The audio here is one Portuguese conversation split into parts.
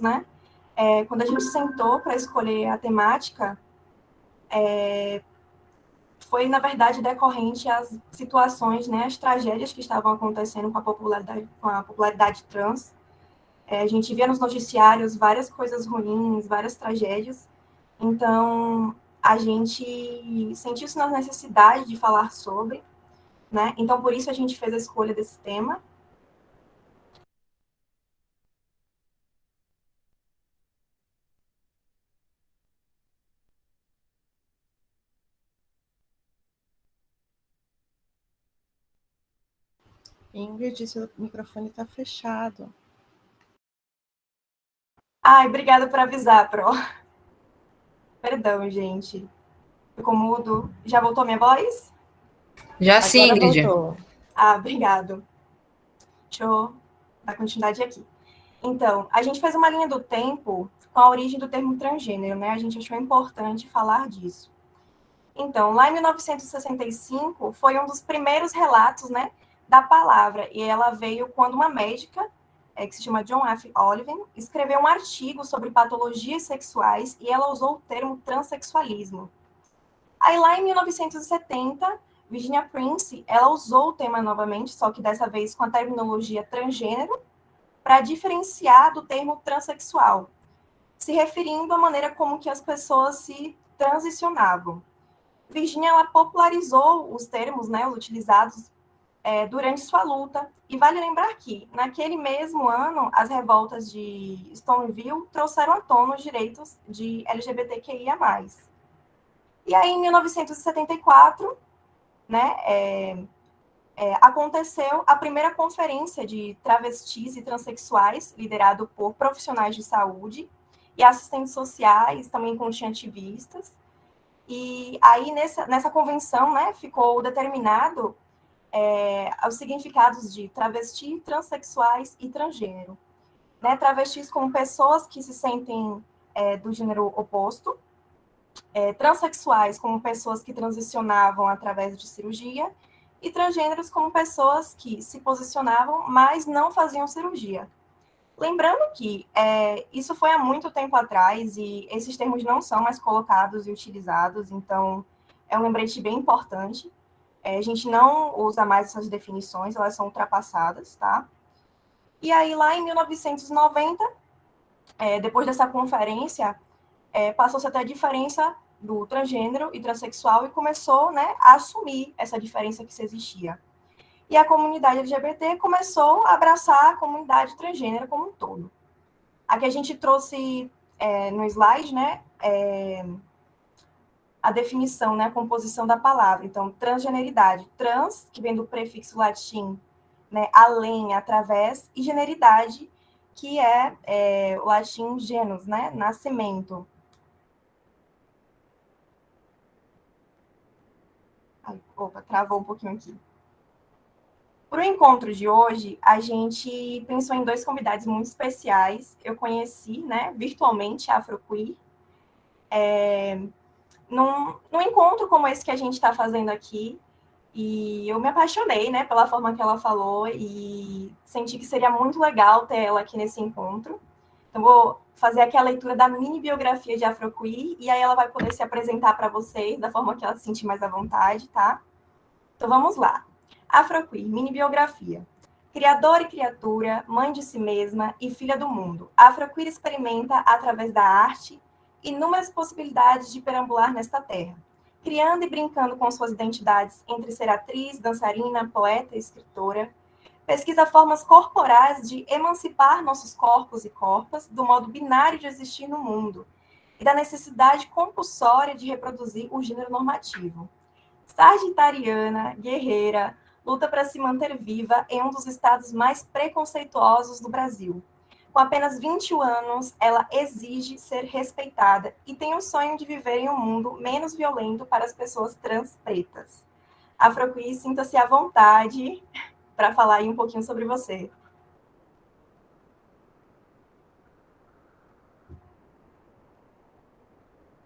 né? Quando a gente sentou para escolher a temática, foi, na verdade, decorrente às situações, né, as tragédias que estavam acontecendo com a popularidade trans. A gente via nos noticiários várias coisas ruins, várias tragédias. Então, a gente sentiu isso na necessidade de falar sobre, né? Então, por isso a gente fez a escolha desse tema. Ingrid, seu microfone está fechado. Ai, obrigada por avisar, Pro. Perdão, gente. Ficou mudo. Já voltou minha voz? Já sim, Agora Ingrid. voltou. Obrigado. Deixa eu dar continuidade aqui. Então, a gente fez uma linha do tempo com a origem do termo transgênero, né? A gente achou importante falar disso. Então, lá em 1965, foi um dos primeiros relatos, né, da palavra, e ela veio quando uma médica, que se chama John F. Oliven, escreveu um artigo sobre patologias sexuais e ela usou o termo transexualismo. Aí, lá em 1970, Virginia Prince, ela usou o tema novamente, só que dessa vez com a terminologia transgênero, para diferenciar do termo transexual, se referindo à maneira como que as pessoas se transicionavam. Virginia, ela popularizou os termos, né, utilizados durante sua luta, e vale lembrar que, naquele mesmo ano, as revoltas de Stonewall trouxeram à tona os direitos de LGBTQIA+. E aí, em 1974, né, aconteceu a primeira conferência de travestis e transexuais, liderado por profissionais de saúde e assistentes sociais, também continha ativistas. E aí, nessa convenção, né, ficou determinado os significados de travesti, transexuais e transgênero. Né, travestis como pessoas que se sentem do gênero oposto, transexuais como pessoas que transicionavam através de cirurgia, e transgêneros como pessoas que se posicionavam, mas não faziam cirurgia. Lembrando que isso foi há muito tempo atrás e esses termos não são mais colocados e utilizados, então é um lembrete bem importante. A gente não usa mais essas definições, elas são ultrapassadas, tá? E aí, lá em 1990, depois dessa conferência, passou-se a ter a diferença do transgênero e transexual e começou, né, a assumir essa diferença que se existia. E a comunidade LGBT começou a abraçar a comunidade transgênero como um todo. Aqui a gente trouxe no slide, né, a definição, né, a composição da palavra. Então, transgeneridade, trans, que vem do prefixo latim, né, além, através, e generidade, que é o latim genus, né, nascimento. Ai, opa, travou um pouquinho aqui. Para o encontro de hoje, a gente pensou em dois convidados muito especiais. Eu conheci, né, virtualmente a Afroqueer, num encontro como esse que a gente está fazendo aqui, e eu me apaixonei, né, pela forma que ela falou e senti que seria muito legal ter ela aqui nesse encontro. Então, vou fazer aqui a leitura da mini biografia de Afroqueer e aí ela vai poder se apresentar para vocês da forma que ela se sentir mais à vontade, tá? Então, vamos lá. Afroqueer, mini biografia. Criadora e criatura, mãe de si mesma e filha do mundo, Afroqueer experimenta, através da arte, inúmeras possibilidades de perambular nesta terra, criando e brincando com suas identidades entre ser atriz, dançarina, poeta e escritora. Pesquisa formas corporais de emancipar nossos corpos e corpas do modo binário de existir no mundo e da necessidade compulsória de reproduzir o gênero normativo. Sagitariana, guerreira, luta para se manter viva em um dos estados mais preconceituosos do Brasil. Com apenas 21 anos, ela exige ser respeitada e tem o sonho de viver em um mundo menos violento para as pessoas trans pretas. Afroqueer, sinta-se à vontade para falar aí um pouquinho sobre você.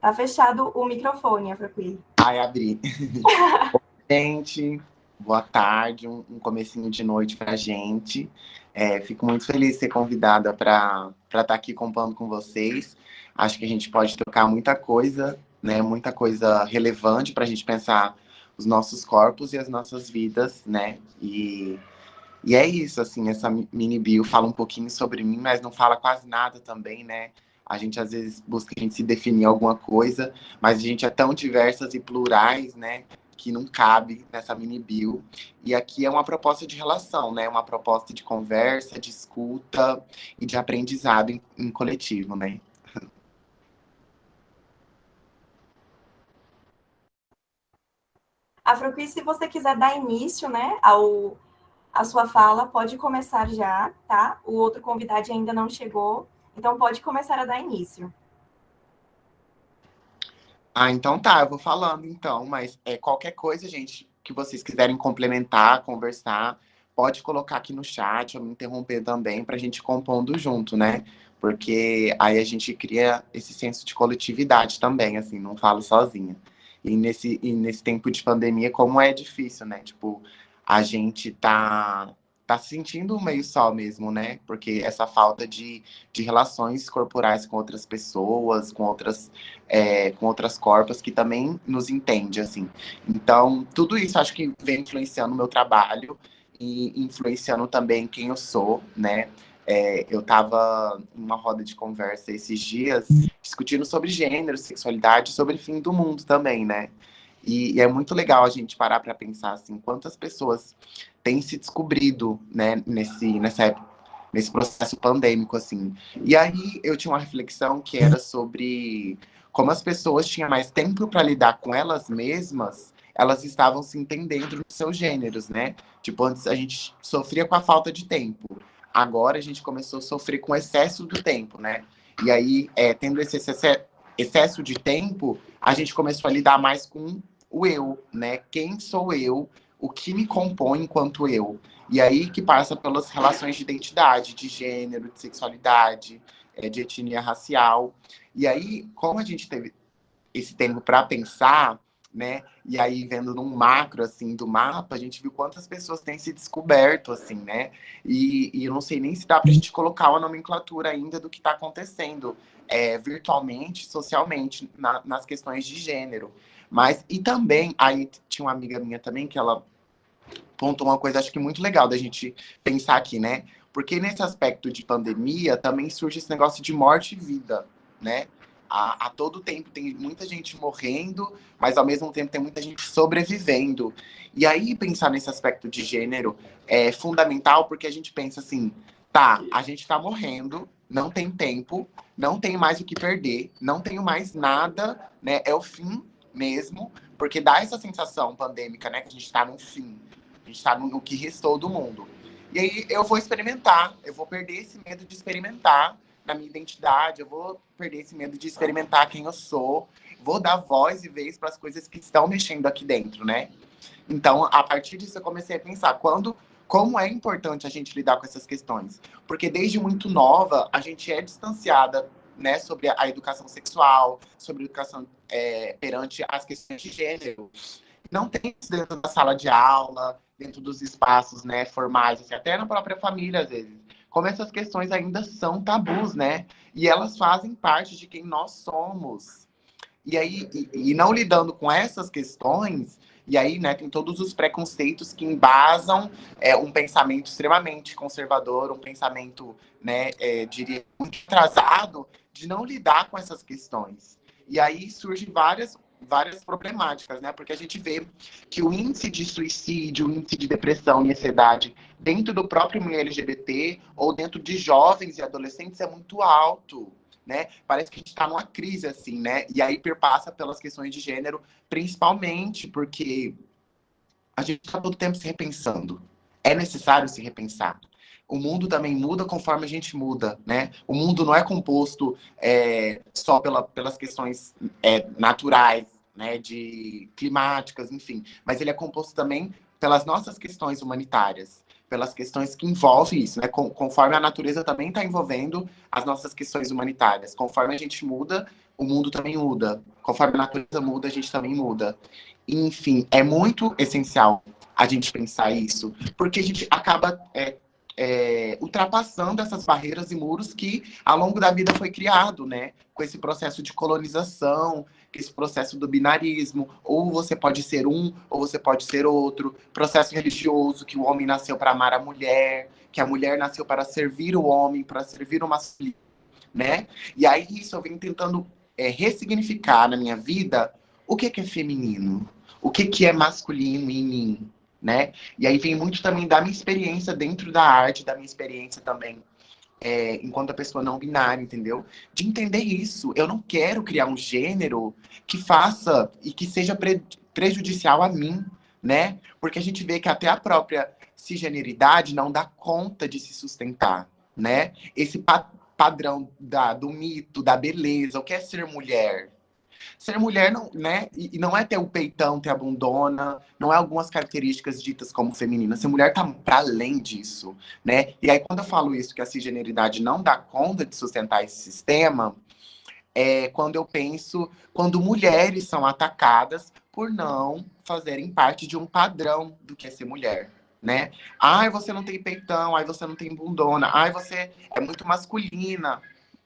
Tá fechado o microfone, Afroqueer. Ai, abri. Gente, Boa tarde, um comecinho de noite para a gente. Fico muito feliz de ser convidada para estar aqui compondo com vocês. Acho que a gente pode trocar muita coisa, né? Muita coisa relevante para a gente pensar os nossos corpos e as nossas vidas, né? E é isso, assim, essa mini bio fala um pouquinho sobre mim, mas não fala quase nada também, né? A gente às vezes busca a gente se definir alguma coisa, mas a gente é tão diversas e plurais, né? Que não cabe nessa mini bio. E aqui é uma proposta de relação, né? Uma proposta de conversa, de escuta e de aprendizado em coletivo, né? Afrocris, se você quiser dar início, né, a sua fala, pode começar já, tá? O outro convidado ainda não chegou, então pode começar a dar início. Ah, então tá, eu vou falando então, mas qualquer coisa, gente, que vocês quiserem complementar, conversar, pode colocar aqui no chat ou me interromper também pra gente compondo junto, né? Porque aí a gente cria esse senso de coletividade também, assim, não falo sozinha. E nesse tempo de pandemia, como é difícil, né? Tipo, a gente tá se sentindo meio só mesmo, né? Porque essa falta de relações corporais com outras pessoas, com outras corpas que também nos entende, assim. Então, tudo isso acho que vem influenciando o meu trabalho e influenciando também quem eu sou, né? Eu estava em uma roda de conversa esses dias discutindo sobre gênero, sexualidade, sobre fim do mundo também, né? E é muito legal a gente parar para pensar assim, quantas pessoas têm se descobrido, né, nesse processo pandêmico, assim. E aí eu tinha uma reflexão que era sobre como as pessoas tinham mais tempo para lidar com elas mesmas, elas estavam se entendendo nos seus gêneros, né? Tipo, antes a gente sofria com a falta de tempo. Agora a gente começou a sofrer com o excesso do tempo, né? E aí, tendo esse excesso de tempo, a gente começou a lidar mais com o eu, né? Quem sou eu? O que me compõe enquanto eu? E aí que passa pelas relações de identidade, de gênero, de sexualidade, de etnia racial. E aí, como a gente teve esse tempo para pensar, né? E aí, vendo num macro, assim, do mapa, a gente viu quantas pessoas têm se descoberto, assim, né? E eu não sei nem se dá para a gente colocar uma nomenclatura ainda do que está acontecendo virtualmente, socialmente, nas questões de gênero. Mas, e também, aí tinha uma amiga minha também que ela ponto uma coisa, acho que muito legal da gente pensar aqui, né? Porque nesse aspecto de pandemia também surge esse negócio de morte e vida, né? A todo tempo tem muita gente morrendo, mas ao mesmo tempo tem muita gente sobrevivendo. E aí pensar nesse aspecto de gênero é fundamental porque a gente pensa assim, tá, a gente tá morrendo, não tem tempo, não tem mais o que perder, não tenho mais nada, né? É o fim mesmo, porque dá essa sensação pandêmica, né? Que a gente tá no fim. A gente está no que restou do mundo. E aí eu vou experimentar, eu vou perder esse medo de experimentar na minha identidade, eu vou perder esse medo de experimentar quem eu sou, vou dar voz e vez para as coisas que estão mexendo aqui dentro, né? Então, a partir disso, eu comecei a pensar como é importante a gente lidar com essas questões. Porque desde muito nova, a gente é distanciada, né, sobre a educação sexual, sobre a educação perante as questões de gênero. Não tem isso dentro da sala de aula, dentro dos espaços, né, formais, assim, até na própria família, às vezes. Como essas questões ainda são tabus, né? E elas fazem parte de quem nós somos. E aí, e não lidando com essas questões, e aí, né, tem todos os preconceitos que embasam um pensamento extremamente conservador, um pensamento, né, diria, muito atrasado, de não lidar com essas questões. E aí surgem várias problemáticas, né? Porque a gente vê que o índice de suicídio, o índice de depressão e ansiedade dentro do próprio meio LGBT ou dentro de jovens e adolescentes é muito alto, né? Parece que a gente está numa crise, assim, né? E aí perpassa pelas questões de gênero, principalmente porque a gente está todo tempo se repensando. É necessário se repensar. O mundo também muda conforme a gente muda, né? O mundo não é composto só pelas questões naturais, né? De climáticas, enfim. Mas ele é composto também pelas nossas questões humanitárias, pelas questões que envolvem isso, né? Conforme a natureza também está envolvendo as nossas questões humanitárias. Conforme a gente muda, o mundo também muda. Conforme a natureza muda, a gente também muda. Enfim, é muito essencial a gente pensar isso, porque a gente acaba ultrapassando essas barreiras e muros que ao longo da vida foi criado, né? Com esse processo de colonização, com esse processo do binarismo, ou você pode ser um, ou você pode ser outro, processo religioso, que o homem nasceu para amar a mulher, que a mulher nasceu para servir o homem, para servir o masculino, né? E aí isso eu venho tentando ressignificar na minha vida o que é feminino, o que é masculino em mim, né? E aí vem muito também da minha experiência dentro da arte, da minha experiência também enquanto a pessoa não binária, entendeu? De entender isso. Eu não quero criar um gênero que faça e que seja prejudicial a mim, né? Porque a gente vê que até a própria cisgeneridade não dá conta de se sustentar, né? Esse padrão do mito, da beleza, o que é ser mulher? Ser mulher não, né? E não é ter o peitão, ter a bundona, não é algumas características ditas como feminina. Ser mulher tá para além disso, né? E aí, quando eu falo isso, que a cisgeneridade não dá conta de sustentar esse sistema, é quando eu penso, quando mulheres são atacadas por não fazerem parte de um padrão do que é ser mulher. Né? Ai, você não tem peitão, ai, você não tem bundona, ai, você é muito masculina,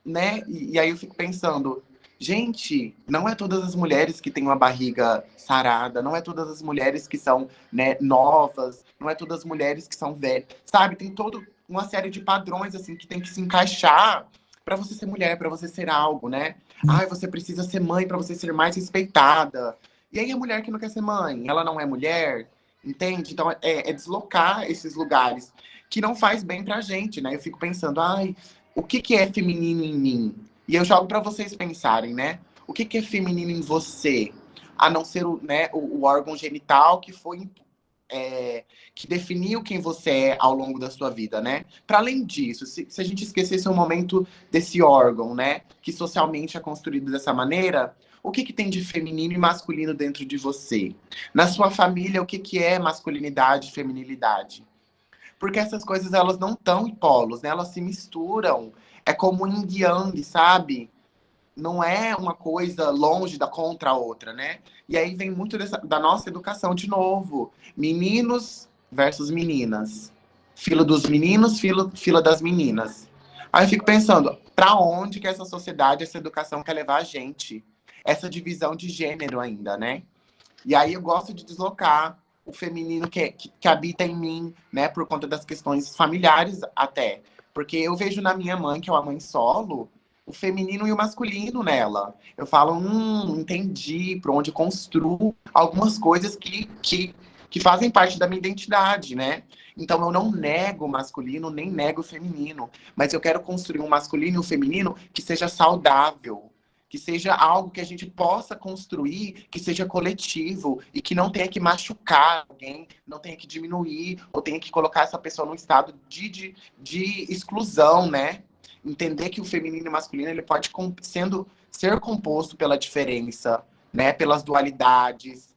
né? E aí eu fico pensando, gente, não é todas as mulheres que têm uma barriga sarada, não é todas as mulheres que são, né, novas, não é todas as mulheres que são velhas, sabe? Tem toda uma série de padrões assim que tem que se encaixar para você ser mulher, para você ser algo, né? Ai, você precisa ser mãe para você ser mais respeitada. E aí a mulher que não quer ser mãe, ela não é mulher, entende? Então é deslocar esses lugares que não faz bem pra gente, né? Eu fico pensando, ai, o que é feminino em mim? E eu jogo para vocês pensarem, né? O que é feminino em você? A não ser o órgão genital que foi que definiu quem você é ao longo da sua vida, né? Para além disso, se a gente esquecesse um momento desse órgão, né, que socialmente é construído dessa maneira, o que tem de feminino e masculino dentro de você? Na sua família, o que é masculinidade e feminilidade? Porque essas coisas, elas não estão em polos, né? Elas se misturam. É como yin e yang, sabe? Não é uma coisa longe da contra a outra, né? E aí vem muito da nossa educação de novo. Meninos versus meninas. Fila dos meninos, fila das meninas. Aí eu fico pensando, para onde que essa sociedade, essa educação quer levar a gente? Essa divisão de gênero ainda, né? E aí eu gosto de deslocar o feminino que habita em mim, né? Por conta das questões familiares até. Porque eu vejo na minha mãe, que é uma mãe solo, o feminino e o masculino nela. Eu falo, entendi, por onde construo algumas coisas que fazem parte da minha identidade, né? Então eu não nego o masculino, nem nego o feminino. Mas eu quero construir um masculino e um feminino que seja saudável, que seja algo que a gente possa construir, que seja coletivo e que não tenha que machucar alguém, não tenha que diminuir ou tenha que colocar essa pessoa num estado de exclusão, né? Entender que o feminino e o masculino ele pode ser composto pela diferença, né? Pelas dualidades,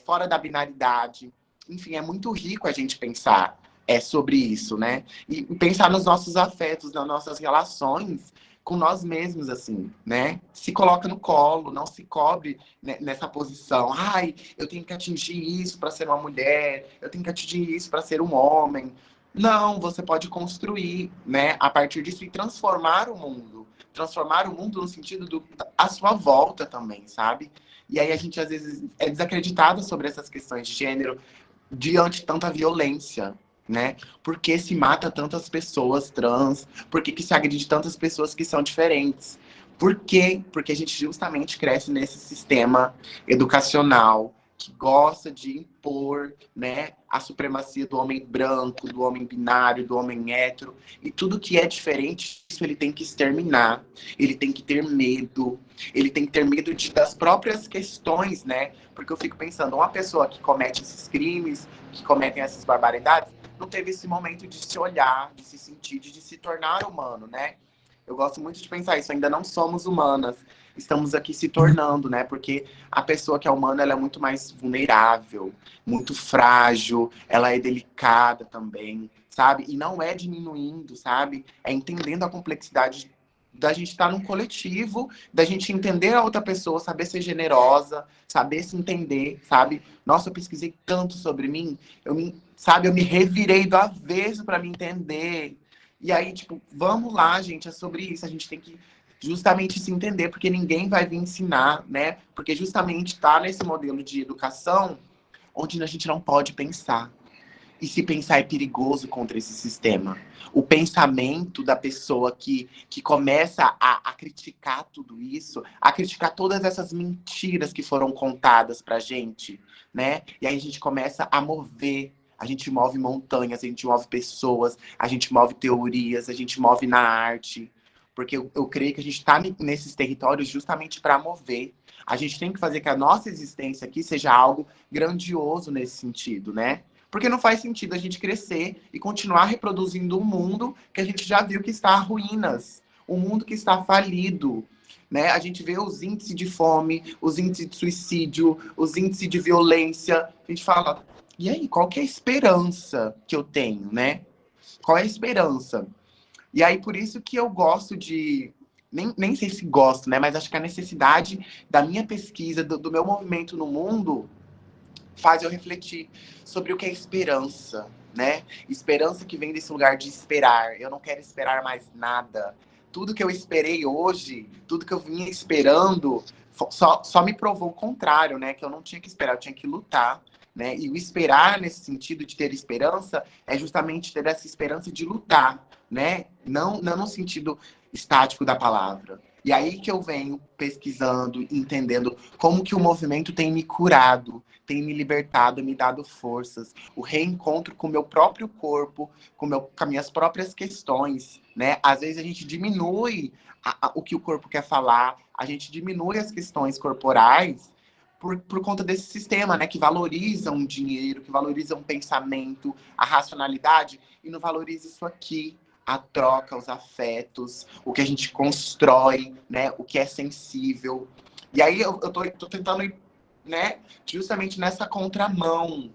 fora da binaridade. Enfim, é muito rico a gente pensar sobre isso, né? E pensar nos nossos afetos, nas nossas relações com nós mesmos, assim, né? Se coloca no colo, não se cobre nessa posição. Ai, eu tenho que atingir isso para ser uma mulher, eu tenho que atingir isso para ser um homem. Não, você pode construir, né, a partir disso e transformar o mundo. Transformar o mundo no sentido à sua volta também, sabe? E aí a gente, às vezes, é desacreditado sobre essas questões de gênero diante de tanta violência, né? Por que se mata tantas pessoas trans? Por que se agride tantas pessoas que são diferentes? Por quê? Porque a gente justamente cresce nesse sistema educacional que gosta de impor, né, a supremacia do homem branco, do homem binário, do homem hétero. E tudo que é diferente, isso ele tem que exterminar. Ele tem que ter medo. Ele tem que ter medo das próprias questões, né? Porque eu fico pensando, uma pessoa que comete esses crimes, que cometem essas barbaridades, não teve esse momento de se olhar, de se sentir, de se tornar humano, né? Eu gosto muito de pensar isso, ainda não somos humanas, estamos aqui se tornando, né? Porque a pessoa que é humana, ela é muito mais vulnerável, muito frágil, ela é delicada também, sabe? E não é diminuindo, sabe? É entendendo a complexidade da gente estar num coletivo, da gente entender a outra pessoa, saber ser generosa, saber se entender, sabe? Nossa, eu pesquisei tanto sobre mim, eu me revirei do avesso para me entender. E aí, tipo, vamos lá, gente, é sobre isso. A gente tem que justamente se entender, porque ninguém vai vir ensinar, né? Porque justamente tá nesse modelo de educação onde a gente não pode pensar. E se pensar é perigoso contra esse sistema. O pensamento da pessoa que começa a criticar tudo isso, a criticar todas essas mentiras que foram contadas pra gente, né? E aí a gente começa a mover. A gente move montanhas, a gente move pessoas, a gente move teorias, a gente move na arte. Porque eu creio que a gente está nesses territórios justamente para mover. A gente tem que fazer que a nossa existência aqui seja algo grandioso nesse sentido, né? Porque não faz sentido a gente crescer e continuar reproduzindo um mundo que a gente já viu que está a ruínas, um mundo que está falido. Né? A gente vê os índices de fome, os índices de suicídio, os índices de violência. A gente fala, e aí, qual que é a esperança que eu tenho, né? Qual é a esperança? E aí, por isso que eu gosto de... Nem sei se gosto, né? Mas acho que a necessidade da minha pesquisa, do meu movimento no mundo, faz eu refletir sobre o que é esperança, né? Esperança que vem desse lugar de esperar. Eu não quero esperar mais nada. Tudo que eu esperei hoje, tudo que eu vinha esperando, só me provou o contrário, né? Que eu não tinha que esperar, eu tinha que lutar, né? E o esperar, nesse sentido de ter esperança, é justamente ter essa esperança de lutar, né? Não no sentido estático da palavra. E aí que eu venho pesquisando, entendendo como que o movimento tem me curado, tem me libertado, me dado forças. O reencontro com o meu próprio corpo, com as minhas próprias questões, né? Às vezes a gente diminui o que o corpo quer falar, a gente diminui as questões corporais por conta desse sistema, né? Que valoriza o dinheiro, que valoriza o pensamento, a racionalidade, e não valoriza isso aqui, a troca, os afetos, o que a gente constrói, né? O que é sensível. E aí eu tô tentando ir, né? Justamente nessa contramão.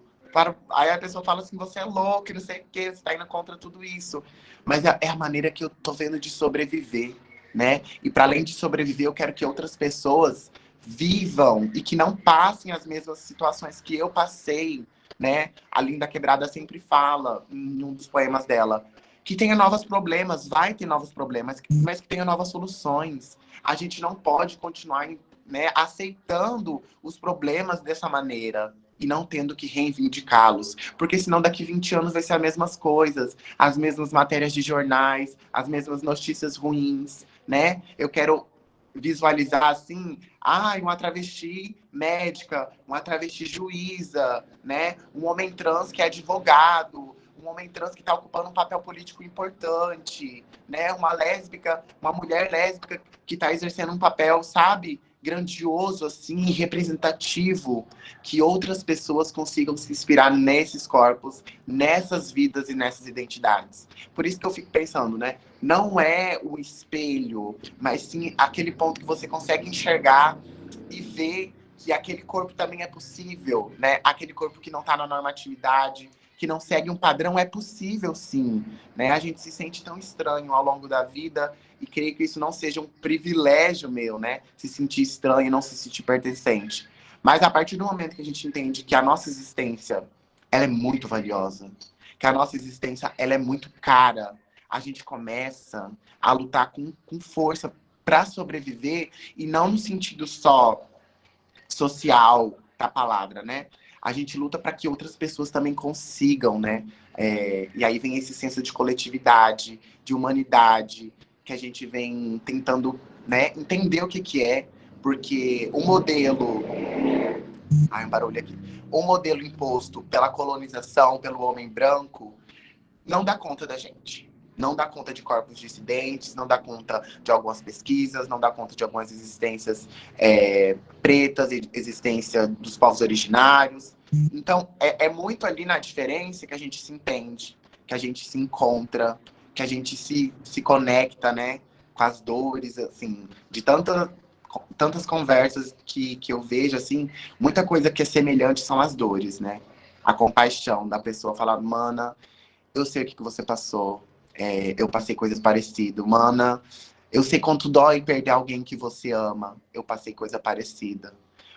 Aí a pessoa fala assim, você é louco, não sei o quê, você tá indo contra tudo isso. Mas é a maneira que eu tô vendo de sobreviver, né? E para além de sobreviver, eu quero que outras pessoas vivam e que não passem as mesmas situações que eu passei, né? A Linda Quebrada sempre fala, em um dos poemas dela, que tenha novos problemas, vai ter novos problemas, mas que tenha novas soluções. A gente não pode continuar, né, aceitando os problemas dessa maneira e não tendo que reivindicá-los. Porque senão daqui 20 anos vai ser as mesmas coisas, as mesmas matérias de jornais, as mesmas notícias ruins, né? Eu quero visualizar assim, uma travesti médica, uma travesti juíza, né? Um homem trans que é advogado, um homem trans que está ocupando um papel político importante, né? Uma lésbica, uma mulher lésbica que está exercendo um papel, sabe, grandioso, assim, representativo, que outras pessoas consigam se inspirar nesses corpos, nessas vidas e nessas identidades. Por isso que eu fico pensando, né? Não é o espelho, mas sim aquele ponto que você consegue enxergar e ver que aquele corpo também é possível, né? Aquele corpo que não está na normatividade, que não segue um padrão, é possível sim, né? A gente se sente tão estranho ao longo da vida e creio que isso não seja um privilégio meu, né? Se sentir estranho e não se sentir pertencente. Mas a partir do momento que a gente entende que a nossa existência, ela é muito valiosa, que a nossa existência, ela é muito cara, a gente começa a lutar com força para sobreviver e não no sentido só social da palavra, né? A gente luta para que outras pessoas também consigam, né? E aí vem esse senso de coletividade, de humanidade, que a gente vem tentando, né, entender o que é, porque o modelo... Ai, um barulho aqui. O modelo imposto pela colonização, pelo homem branco, não dá conta da gente. Não dá conta de corpos dissidentes, não dá conta de algumas pesquisas, não dá conta de algumas existências pretas, existência dos povos originários. Então, é muito ali na diferença que a gente se entende, que a gente se encontra, que a gente se conecta, né, com as dores, assim, de tantas conversas que eu vejo, assim, muita coisa que é semelhante são as dores, né? A compaixão da pessoa falar, mana, eu sei o que você passou. Eu passei coisas parecidas. Mana, Eu sei quanto dói perder alguém que você ama. Eu passei coisa parecida.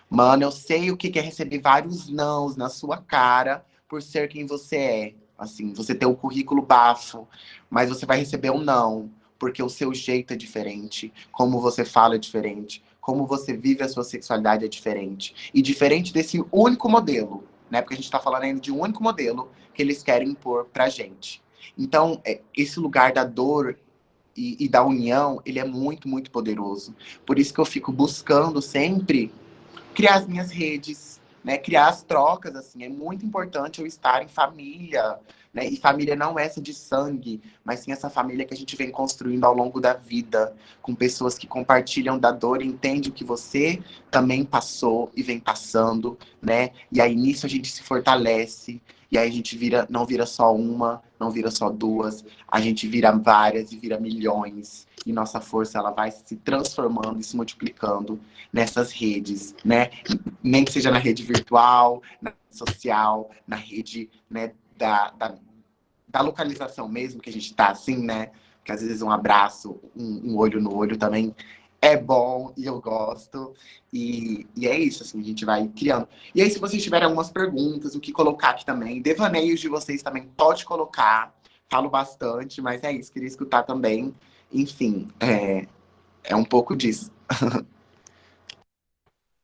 Mano, eu sei o que é receber vários nãos na sua cara por ser quem você é. Assim, você tem o currículo bafo, mas você vai receber um não, porque o seu jeito é diferente, como você fala é diferente, como você vive a sua sexualidade é diferente. E diferente desse único modelo, né? Porque a gente tá falando ainda de um único modelo que eles querem impor pra gente. Então, esse lugar da dor e da união, ele é muito, muito poderoso. Por isso que eu fico buscando sempre criar as minhas redes, né? Criar as trocas, assim. É muito importante eu estar em família, né? E família não é essa de sangue, mas sim essa família que a gente vem construindo ao longo da vida, com pessoas que compartilham da dor e entendem o que você também passou e vem passando, né? E aí nisso a gente se fortalece, e aí a gente não vira só uma, não vira só duas, a gente vira várias e vira milhões. E nossa força, ela vai se transformando e se multiplicando nessas redes, né? Nem que seja na rede virtual, na rede social, na rede, né, da localização mesmo, que a gente tá assim, né? Que às vezes um abraço, um olho no olho também é bom e eu gosto. E é isso, assim, a gente vai criando. E aí, se vocês tiverem algumas perguntas, o que colocar aqui também, devaneios de vocês também pode colocar. Falo bastante, mas é isso, queria escutar também. Enfim, é um pouco disso.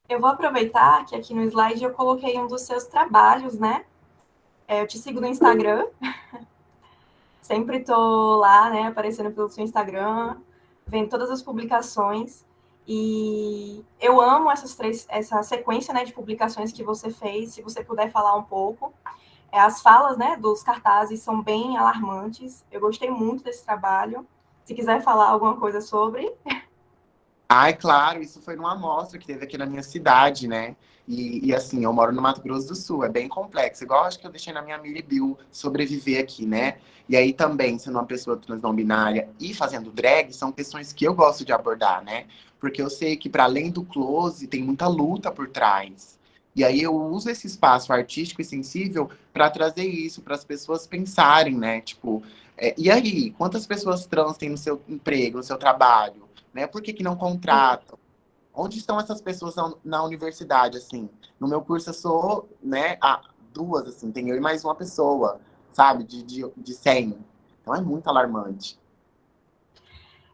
Eu vou aproveitar que aqui no slide eu coloquei um dos seus trabalhos, né? Eu te sigo no Instagram. Sempre tô lá, né, aparecendo pelo seu Instagram, vendo todas as publicações. E eu amo essa sequência, né, de publicações que você fez. Se você puder falar um pouco. As falas, né, dos cartazes são bem alarmantes. Eu gostei muito desse trabalho. Se quiser falar alguma coisa sobre. Ai, claro, isso foi numa amostra que teve aqui na minha cidade, né? E assim, eu moro no Mato Grosso do Sul, é bem complexo. Igual acho que eu deixei na minha mini bio sobreviver aqui, né? E aí também, sendo uma pessoa trans não binária e fazendo drag, são questões que eu gosto de abordar, né? Porque eu sei que para além do close, tem muita luta por trás. E aí eu uso esse espaço artístico e sensível para trazer isso, para as pessoas pensarem, né? Tipo, e aí, quantas pessoas trans tem no seu emprego, no seu trabalho? Né? Por que não contratam? Onde estão essas pessoas na universidade, assim? No meu curso eu sou, né, duas, assim, tem eu e mais uma pessoa, sabe? De 100. Então é muito alarmante.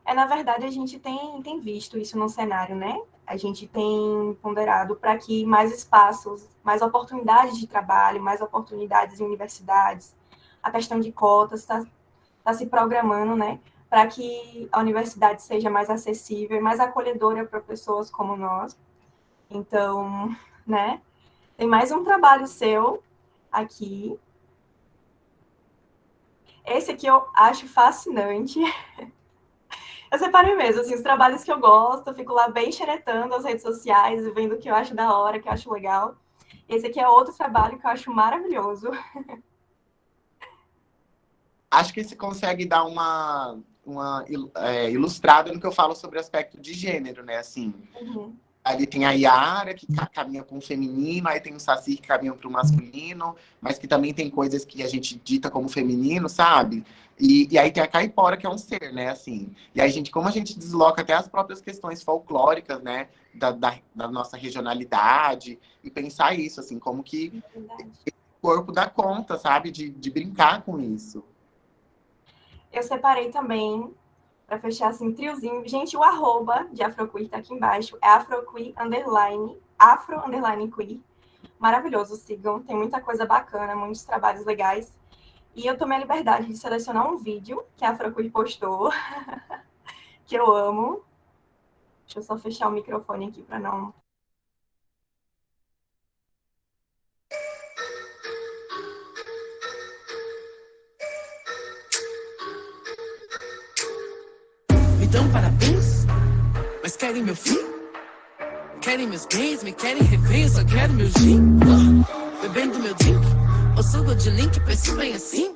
Na verdade, a gente tem visto isso no cenário, né? A gente tem ponderado para que mais espaços, mais oportunidades de trabalho, mais oportunidades em universidades, a questão de cotas está se programando, né? Para que a universidade seja mais acessível e mais acolhedora para pessoas como nós. Então, né? Tem mais um trabalho seu aqui. Esse aqui eu acho fascinante. Eu separei mesmo, assim, os trabalhos que eu gosto, eu fico lá bem xeretando as redes sociais e vendo o que eu acho da hora, o que eu acho legal. Esse aqui é outro trabalho que eu acho maravilhoso. Acho que você consegue dar uma ilustrada no que eu falo sobre o aspecto de gênero, né? Assim, ali tem a Yara, que caminha para um feminino, aí tem o Saci, que caminha para o masculino, mas que também tem coisas que a gente dita como feminino, sabe? E aí tem a Caipora, que é um ser, né? Assim, e aí, como a gente desloca até as próprias questões folclóricas, né? Da nossa regionalidade, e pensar isso, assim, como que o corpo dá conta, sabe? De brincar com isso. Eu separei também, para fechar assim, triozinho. Gente, o arroba de Afroqueer tá aqui embaixo. É Afroqueer _, Afro_queer. Maravilhoso, sigam. Tem muita coisa bacana, muitos trabalhos legais. E eu tomei a liberdade de selecionar um vídeo que a Afroqueer postou, que eu amo. Deixa eu só fechar o microfone aqui para não... Dão parabéns, mas querem meu fim? Querem meus bens, me querem rever, só quero meu gin. Bebendo meu drink, ou sugo de link, penso bem assim.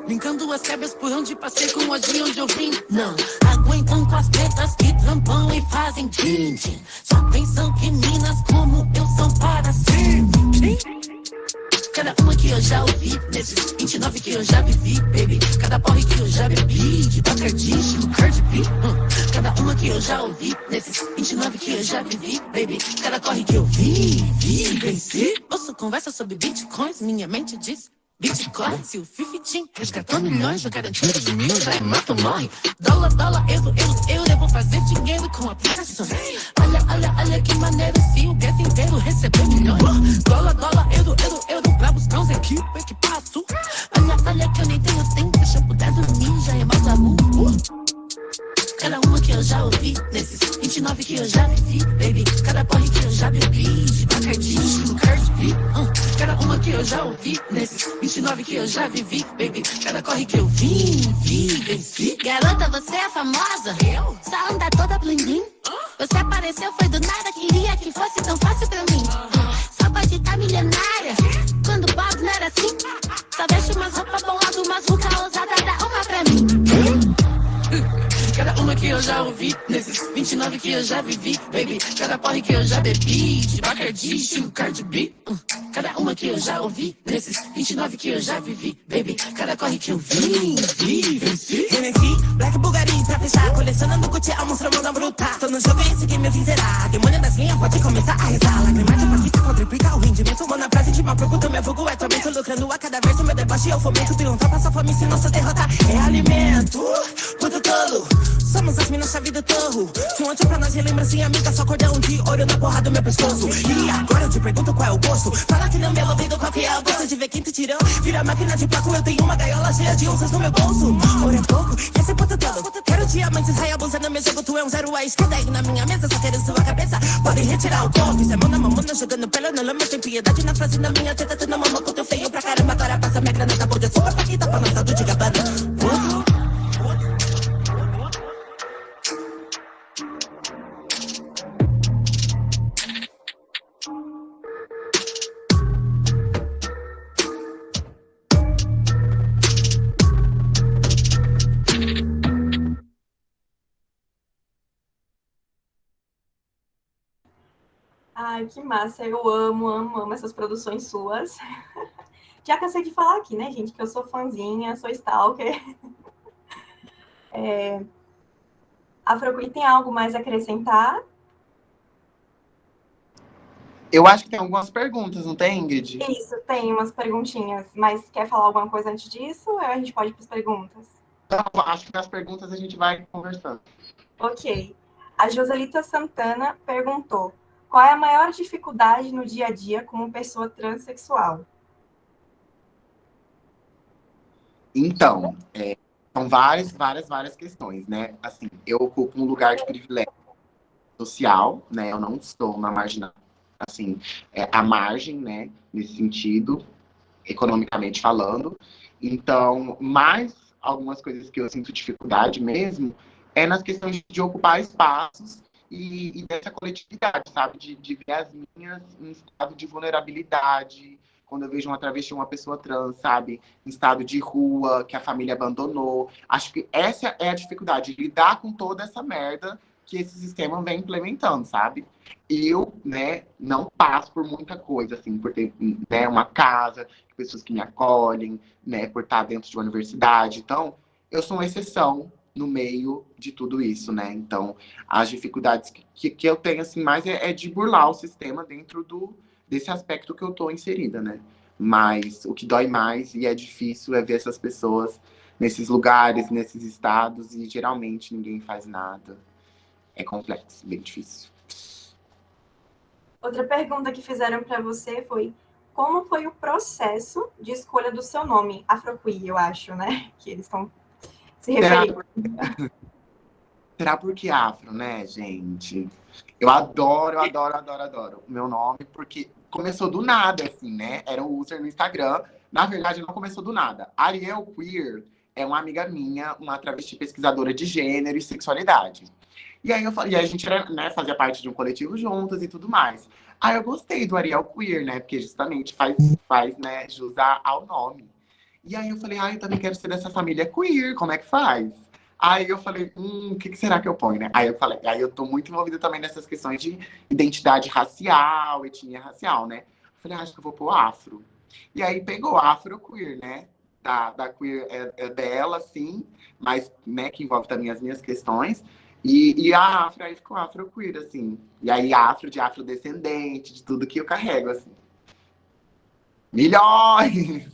Linkando as quebras por onde passei com o de onde eu vim. Não aguentam com as pretas que trampam e fazem din-din. Só pensam que minas como eu são para sempre. Cada uma que eu já ouvi, nesses 29 que eu já vivi, baby. Cada porre que eu já bebi, de Bacardi, estilo Cardi B. Cada uma que eu já ouvi, nesses 29 que eu já vivi, baby. Cada corre que eu vi, venci. Ouço conversa sobre bitcoins, minha mente diz. Bitcoin, se o Fifitim resgatou milhões, eu garantia de mil, já é mata ou morre. Dólar, euro, eu vou fazer dinheiro com aplicações. Olha que maneiro se o gueto inteiro receber milhões. Dólar, euro, pra buscar uns equipar tudo. Olha que eu nem tenho tempo, se eu puder dormir, já é mais amor. Cada uma que eu já ouvi, nesses 29 que eu já vivi, baby. Cada porre que eu já bebi, de Bacardi, estilo Cardi B. Cada uma que eu já ouvi, nesses 29 que eu já vivi, baby. Cada corre que eu venci. Garota, você é famosa? Eu? Só anda toda bling bling. Você apareceu, foi do nada, queria que fosse tão fácil pra mim. Só pode estar milionária, quando o Bob não era assim. Só deixa umas roupas boladas, umas rucas ousadas, dá uma pra mim. Cada uma que eu já ouvi, nesses 29 que eu já vivi, baby. Cada porre que eu já bebi, de Bacardi, estilo Cardi B. Cada uma que eu já ouvi, nesses 29 que eu já vivi, baby. Cada corre que eu venci. Hennessy, Black Bulgari pra fechar, colecionando Gucci, almoço, mão bruta. Tô no jogo, esse game eu vim zerar. Demônio das linhas, pode começar a rezar. Lágrima de profita, quadriplica o rendimento. Mão na praça de mal, procuro meu fogo, é tormento. Lucrando a cada verso, meu deboche, eu fomento. Triunfa, passa fome, se nossa derrota é alimento. Puto tolo, somos as minas, chave do torro. Se um antes pra nós relembra assim, amiga, só cordão de ouro na porra do meu pescoço. E agora eu te pergunto qual é o gosto. Fala que não me ouvido, qual que é o gosto de ver quinto tirão. Vira máquina de placo, eu tenho uma gaiola cheia de onças no meu bolso. Ouro é pouco, esse puto todo. Quero diamantes, raia, bolsa no meu jogo, tu é um zero à esquerda. E na minha mesa, só quero sua cabeça. Pode retirar o corpo, isso é mão na mamona, jogando pelo no lama. Sem piedade na frase, na minha teta, tu não mama, com teu feio pra caramba. Agora passa minha grana, tá de açúcar, paquita, pra nós, de gabana. Ai, que massa, eu amo essas produções suas. Já cansei de falar aqui, né, gente, que eu sou fãzinha, sou stalker. Afrocui, tem algo mais a acrescentar? Eu acho que tem algumas perguntas, não tem, Ingrid? Isso, tem umas perguntinhas, mas quer falar alguma coisa antes disso? Ou a gente pode ir para as perguntas? Então, acho que nas perguntas a gente vai conversando. Ok. A Joselita Santana perguntou: qual é a maior dificuldade no dia a dia como pessoa transexual? Então, são várias questões, né? Assim, eu ocupo um lugar de privilégio social, né? Eu não estou na marginal, assim, à margem, né? Nesse sentido, economicamente falando. Então, mais algumas coisas que eu sinto dificuldade mesmo é nas questões de ocupar espaços e dessa coletividade, sabe? De ver as minhas em estado de vulnerabilidade, quando eu vejo uma travesti, uma pessoa trans, sabe? Em estado de rua, que a família abandonou. Acho que essa é a dificuldade, lidar com toda essa merda que esse sistema vem implementando, sabe? Eu, né, não passo por muita coisa, assim, por ter, né, uma casa, pessoas que me acolhem, né, por estar dentro de uma universidade. Então, eu sou uma exceção no meio de tudo isso, né? Então, as dificuldades que eu tenho, assim, mais é de burlar o sistema dentro desse aspecto que eu tô inserida, né? Mas o que dói mais e é difícil é ver essas pessoas nesses lugares, nesses estados, e geralmente ninguém faz nada. É complexo, bem difícil. Outra pergunta que fizeram para você foi: como foi o processo de escolha do seu nome? Afrocui, eu acho, né? Que eles estão se referindo. Será porque afro, né, gente? Eu adoro. O meu nome, porque começou do nada, assim, né? Era um user no Instagram. Na verdade, não começou do nada. Ariel Queer é uma amiga minha, uma travesti pesquisadora de gênero e sexualidade. E aí a gente era, né, fazia parte de um coletivo juntas e tudo mais. Aí eu gostei do Ariel Queer, né? Porque justamente faz, né, jus ao nome. E aí eu falei, eu também quero ser dessa família queer, como é que faz? Aí eu falei, o que será que eu ponho, né? Aí eu tô muito envolvida também nessas questões de identidade racial, etnia racial, né? Eu falei, acho que eu vou pôr afro. E aí pegou afro queer, né? Da queer é dela, sim, mas, né, que envolve também as minhas questões. E a afro, aí ficou afro-queer, assim. E aí afro de afrodescendente, de tudo que eu carrego, assim. Milhões!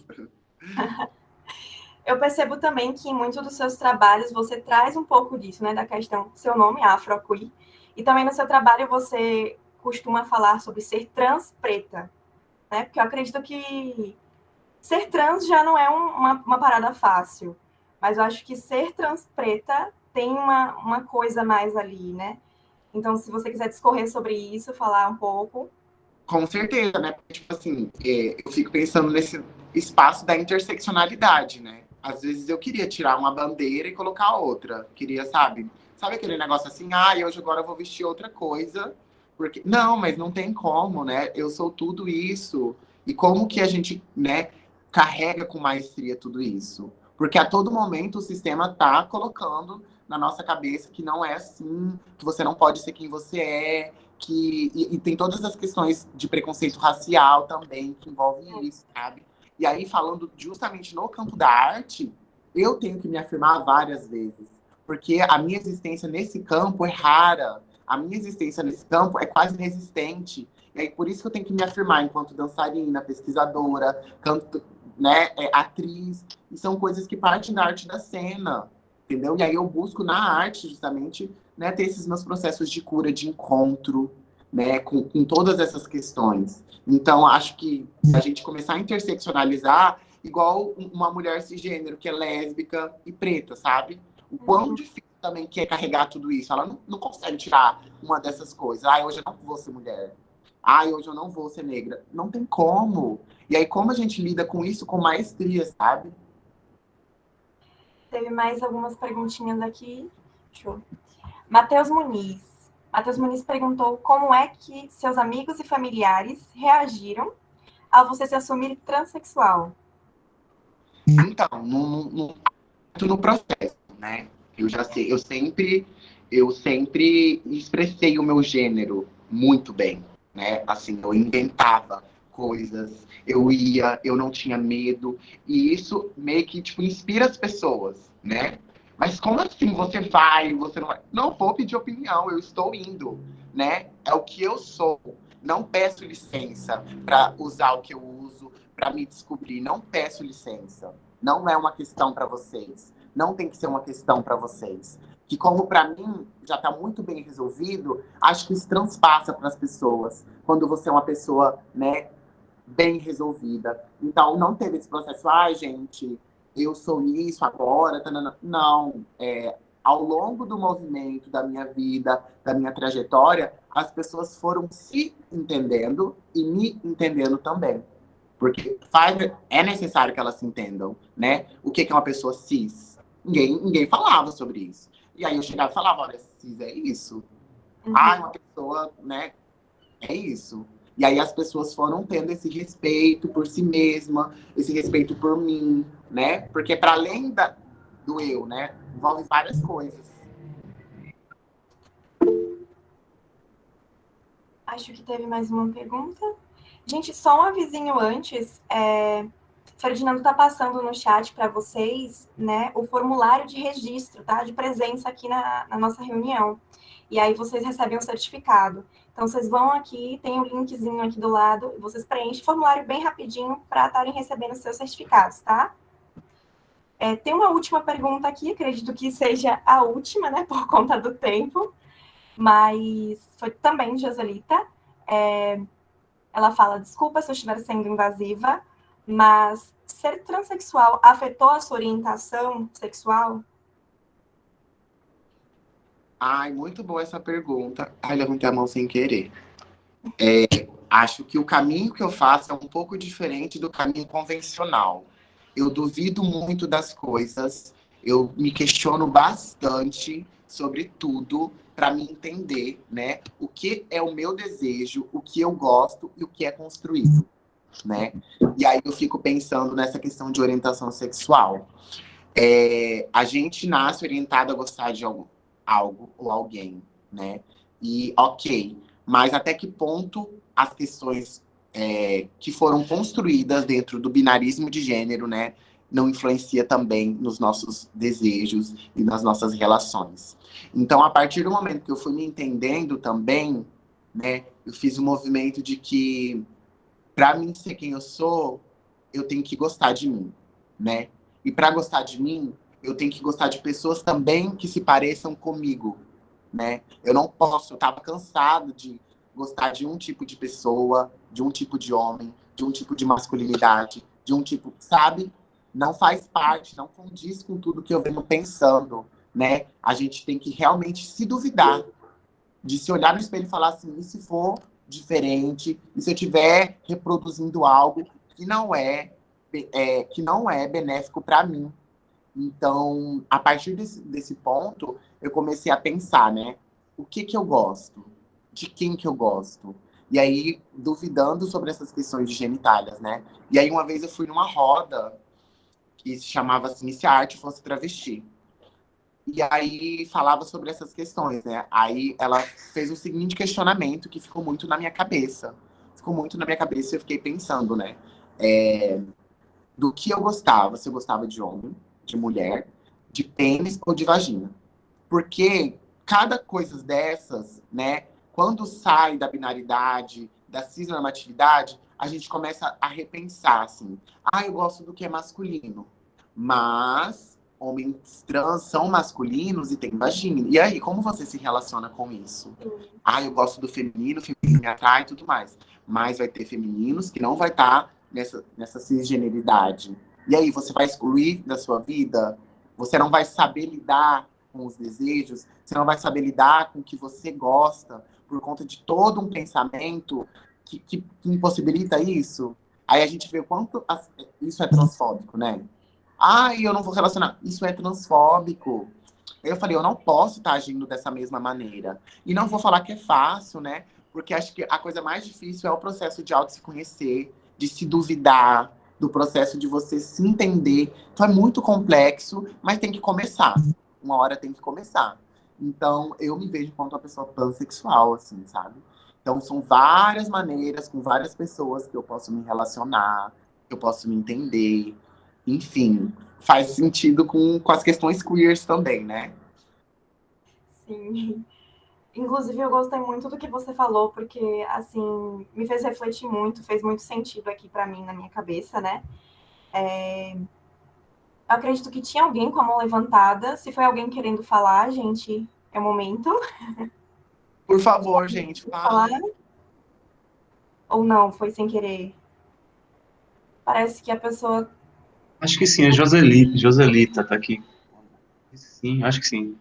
Eu percebo também que em muitos dos seus trabalhos você traz um pouco disso, né? Da questão, seu nome, afro-queer. E também no seu trabalho você costuma falar sobre ser trans preta, né? Porque eu acredito que ser trans já não é uma parada fácil. Mas eu acho que ser trans preta tem uma coisa mais ali, né? Então, se você quiser discorrer sobre isso, falar um pouco. Com certeza, né? Porque, tipo assim, eu fico pensando nesse espaço da interseccionalidade, né? Às vezes eu queria tirar uma bandeira e colocar outra. Queria, sabe aquele negócio assim, hoje agora eu vou vestir outra coisa. Porque não, mas não tem como, né? Eu sou tudo isso. E como que a gente, né, carrega com maestria tudo isso? Porque a todo momento o sistema tá colocando na nossa cabeça que não é assim, que você não pode ser quem você é, e tem todas as questões de preconceito racial também que envolvem isso, sabe? E aí, falando justamente no campo da arte, eu tenho que me afirmar várias vezes, porque a minha existência nesse campo é rara, a minha existência nesse campo é quase inexistente. E aí, por isso que eu tenho que me afirmar enquanto dançarina, pesquisadora, canto, né, atriz, e são coisas que partem da arte da cena, entendeu? E aí eu busco na arte, justamente, né, ter esses meus processos de cura, de encontro, né, com todas essas questões. Então, acho que se a gente começar a interseccionalizar, igual uma mulher cisgênero, que é lésbica e preta, sabe? O quão difícil também que é carregar tudo isso. Ela não consegue tirar uma dessas coisas. Hoje eu não vou ser mulher. Hoje eu não vou ser negra. Não tem como. E aí, como a gente lida com isso com maestria, sabe? Teve mais algumas perguntinhas aqui. Show. Matheus Muniz. Matheus Muniz perguntou como é que seus amigos e familiares reagiram ao você se assumir transexual. Então, no processo, né? Eu já sei, eu sempre expressei o meu gênero muito bem, né? Assim, eu inventava coisas, eu não tinha medo, e isso meio que, tipo, inspira as pessoas, né? Mas como assim você vai, você não vai? Não vou pedir opinião, eu estou indo, né? É o que eu sou. Não peço licença para usar o que eu uso, para me descobrir. Não peço licença. Não é uma questão para vocês. Não tem que ser uma questão para vocês. Que como para mim já está muito bem resolvido, acho que isso transpassa para as pessoas. Quando você é uma pessoa, né, bem resolvida. Então, não teve esse processo, gente, eu sou isso agora. Tanana. Não, ao longo do movimento da minha vida, da minha trajetória, as pessoas foram se entendendo e me entendendo também. Porque é necessário que elas se entendam, né? O que é uma pessoa cis? Ninguém falava sobre isso. E aí eu chegava e falava, olha, cis é isso. Uma pessoa, né, é isso. E aí as pessoas foram tendo esse respeito por si mesma, esse respeito por mim, né? Porque para além do eu, né, envolve várias coisas. Acho que teve mais uma pergunta. Gente, só um avisinho antes. Ferdinando está passando no chat para vocês, né, o formulário de registro, tá? De presença aqui na nossa reunião. E aí vocês recebem um certificado. Então, vocês vão aqui, tem o linkzinho aqui do lado, vocês preenchem o formulário bem rapidinho para estarem recebendo os seus certificados, tá? Tem uma última pergunta aqui, acredito que seja a última, né, por conta do tempo, mas foi também de Joselita. Ela fala, desculpa se eu estiver sendo invasiva, mas ser transexual afetou a sua orientação sexual? Muito boa essa pergunta. Levantei a mão sem querer. Acho que o caminho que eu faço é um pouco diferente do caminho convencional. Eu duvido muito das coisas, eu me questiono bastante sobre tudo para me entender, né? O que é o meu desejo, o que eu gosto e o que é construído, né? E aí eu fico pensando nessa questão de orientação sexual. A gente nasce orientado a gostar de algo ou alguém, né? E ok, mas até que ponto as questões que foram construídas dentro do binarismo de gênero, né? não influencia também nos nossos desejos e nas nossas relações. Então, a partir do momento que eu fui me entendendo também, né, eu fiz um movimento de que, para mim ser quem eu sou, eu tenho que gostar de mim, né? E para gostar de mim, eu tenho que gostar de pessoas também que se pareçam comigo, né? Eu não posso, eu estava cansado de gostar de um tipo de pessoa, de um tipo de homem, de um tipo de masculinidade, de um tipo, sabe? Não faz parte, não condiz com tudo que eu venho pensando, né? A gente tem que realmente se duvidar, de se olhar no espelho e falar assim, e se for diferente, e se eu estiver reproduzindo algo que não é benéfico para mim. Então, a partir desse ponto, eu comecei a pensar, né? O que que eu gosto? De quem que eu gosto? E aí, duvidando sobre essas questões de genitálias, né? E aí, uma vez eu fui numa roda que se chamava assim, Se a Arte Fosse Travesti. E aí, falava sobre essas questões, né? Aí, ela fez o seguinte questionamento que ficou muito na minha cabeça. Ficou muito na minha cabeça e eu fiquei pensando, né? Do que eu gostava, se eu gostava de homem, de mulher, de pênis ou de vagina. Porque cada coisa dessas, né, quando sai da binaridade, da cisnormatividade, a gente começa a repensar, assim, eu gosto do que é masculino, mas homens trans são masculinos e têm vagina. E aí, como você se relaciona com isso? Eu gosto do feminino, o feminino me atrai e tudo mais. Mas vai ter femininos que não vai estar nessa cisgeneridade. E aí, você vai excluir da sua vida? Você não vai saber lidar com os desejos? Você não vai saber lidar com o que você gosta por conta de todo um pensamento que impossibilita isso? Aí a gente vê o quanto isso é transfóbico, né? Eu não vou relacionar. Isso é transfóbico. Eu falei, eu não posso estar agindo dessa mesma maneira. E não vou falar que é fácil, né? Porque acho que a coisa mais difícil é o processo de auto se conhecer, de se duvidar, do processo de você se entender. Então é muito complexo, mas tem que começar. Uma hora tem que começar. Então, eu me vejo como uma pessoa pansexual, assim, sabe? Então, são várias maneiras, com várias pessoas que eu posso me relacionar, que eu posso me entender. Enfim, faz sentido com as questões queers também, né? Sim. Inclusive, eu gostei muito do que você falou, porque, assim, me fez refletir muito, fez muito sentido aqui para mim, na minha cabeça, né? Eu acredito que tinha alguém com a mão levantada. Se foi alguém querendo falar, gente, é o momento. Por favor, gente, Falar fala. ou não, foi sem querer. Parece que a pessoa... Acho que sim, a Joselita tá aqui. Sim, acho que sim.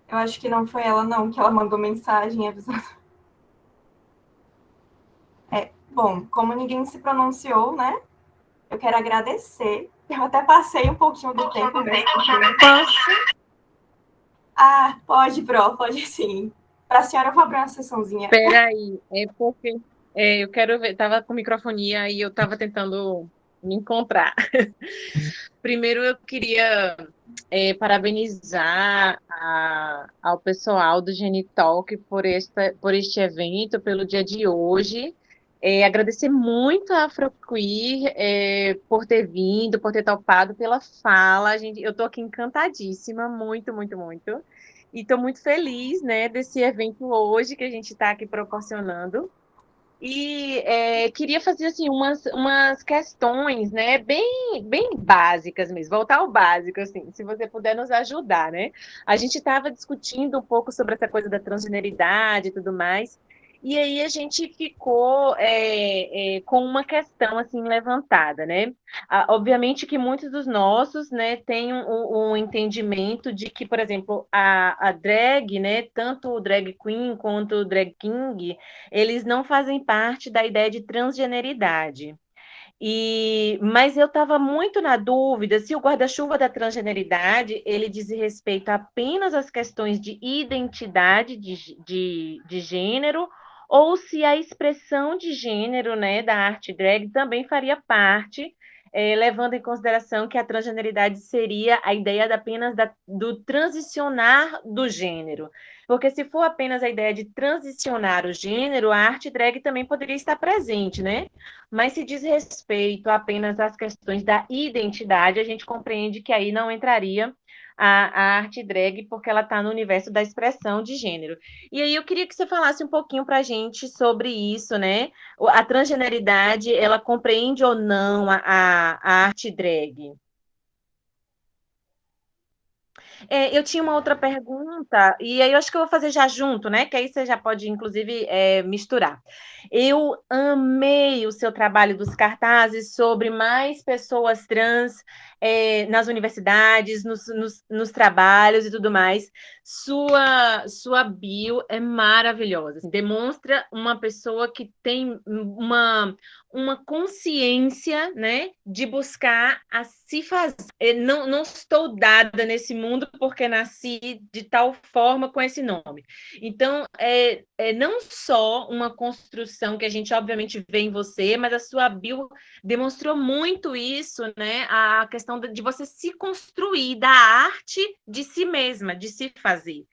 Eu acho que não foi ela, não, que ela mandou mensagem avisando. Bom, como ninguém se pronunciou, né? Eu quero agradecer. Eu até passei um pouquinho do tempo mesmo. Pode, Pro, pode sim. Para a senhora, eu vou abrir uma sessãozinha. Peraí, é porque eu quero ver, tava com microfonia e eu tava tentando me encontrar. Primeiro eu queria parabenizar ao pessoal do Genitalk por este evento, pelo dia de hoje. Agradecer muito a Afroqueer por ter vindo, por ter topado pela fala. Gente, eu tô aqui encantadíssima, muito, muito, muito. E estou muito feliz, né, desse evento hoje que a gente está aqui proporcionando. E queria fazer assim umas questões, né, bem básicas mesmo, voltar ao básico, assim, se você puder nos ajudar, né? A gente estava discutindo um pouco sobre essa coisa da transgeneridade e tudo mais, e aí a gente ficou com uma questão assim levantada, né? Obviamente que muitos dos nossos, né, têm um entendimento de que, por exemplo, a drag, né, tanto o drag queen quanto o drag king, eles não fazem parte da ideia de transgeneridade. Mas eu estava muito na dúvida se o guarda-chuva da transgeneridade ele diz respeito apenas às questões de identidade de gênero ou se a expressão de gênero, né, da arte drag também faria parte levando em consideração que a transgeneridade seria a ideia apenas do transicionar do gênero. Porque se for apenas a ideia de transicionar o gênero, a arte drag também poderia estar presente, né? Mas se diz respeito apenas às questões da identidade, a gente compreende que aí não entraria a arte drag, porque ela está no universo da expressão de gênero. E aí eu queria que você falasse um pouquinho para a gente sobre isso, né? A transgeneridade, ela compreende ou não a arte drag? Eu tinha uma outra pergunta, e aí eu acho que eu vou fazer já junto, né? Que aí você já pode, inclusive, misturar. Eu amei o seu trabalho dos cartazes sobre mais pessoas trans nas universidades, nos trabalhos e tudo mais. Sua bio é maravilhosa. Assim, demonstra uma pessoa que tem uma consciência, né, de buscar a se fazer. Não estou dada nesse mundo porque nasci de tal forma com esse nome. Então, não só uma construção que a gente obviamente vê em você, mas a sua bio demonstrou muito isso, né? A questão de você se construir, da arte de si mesma, de se fazer.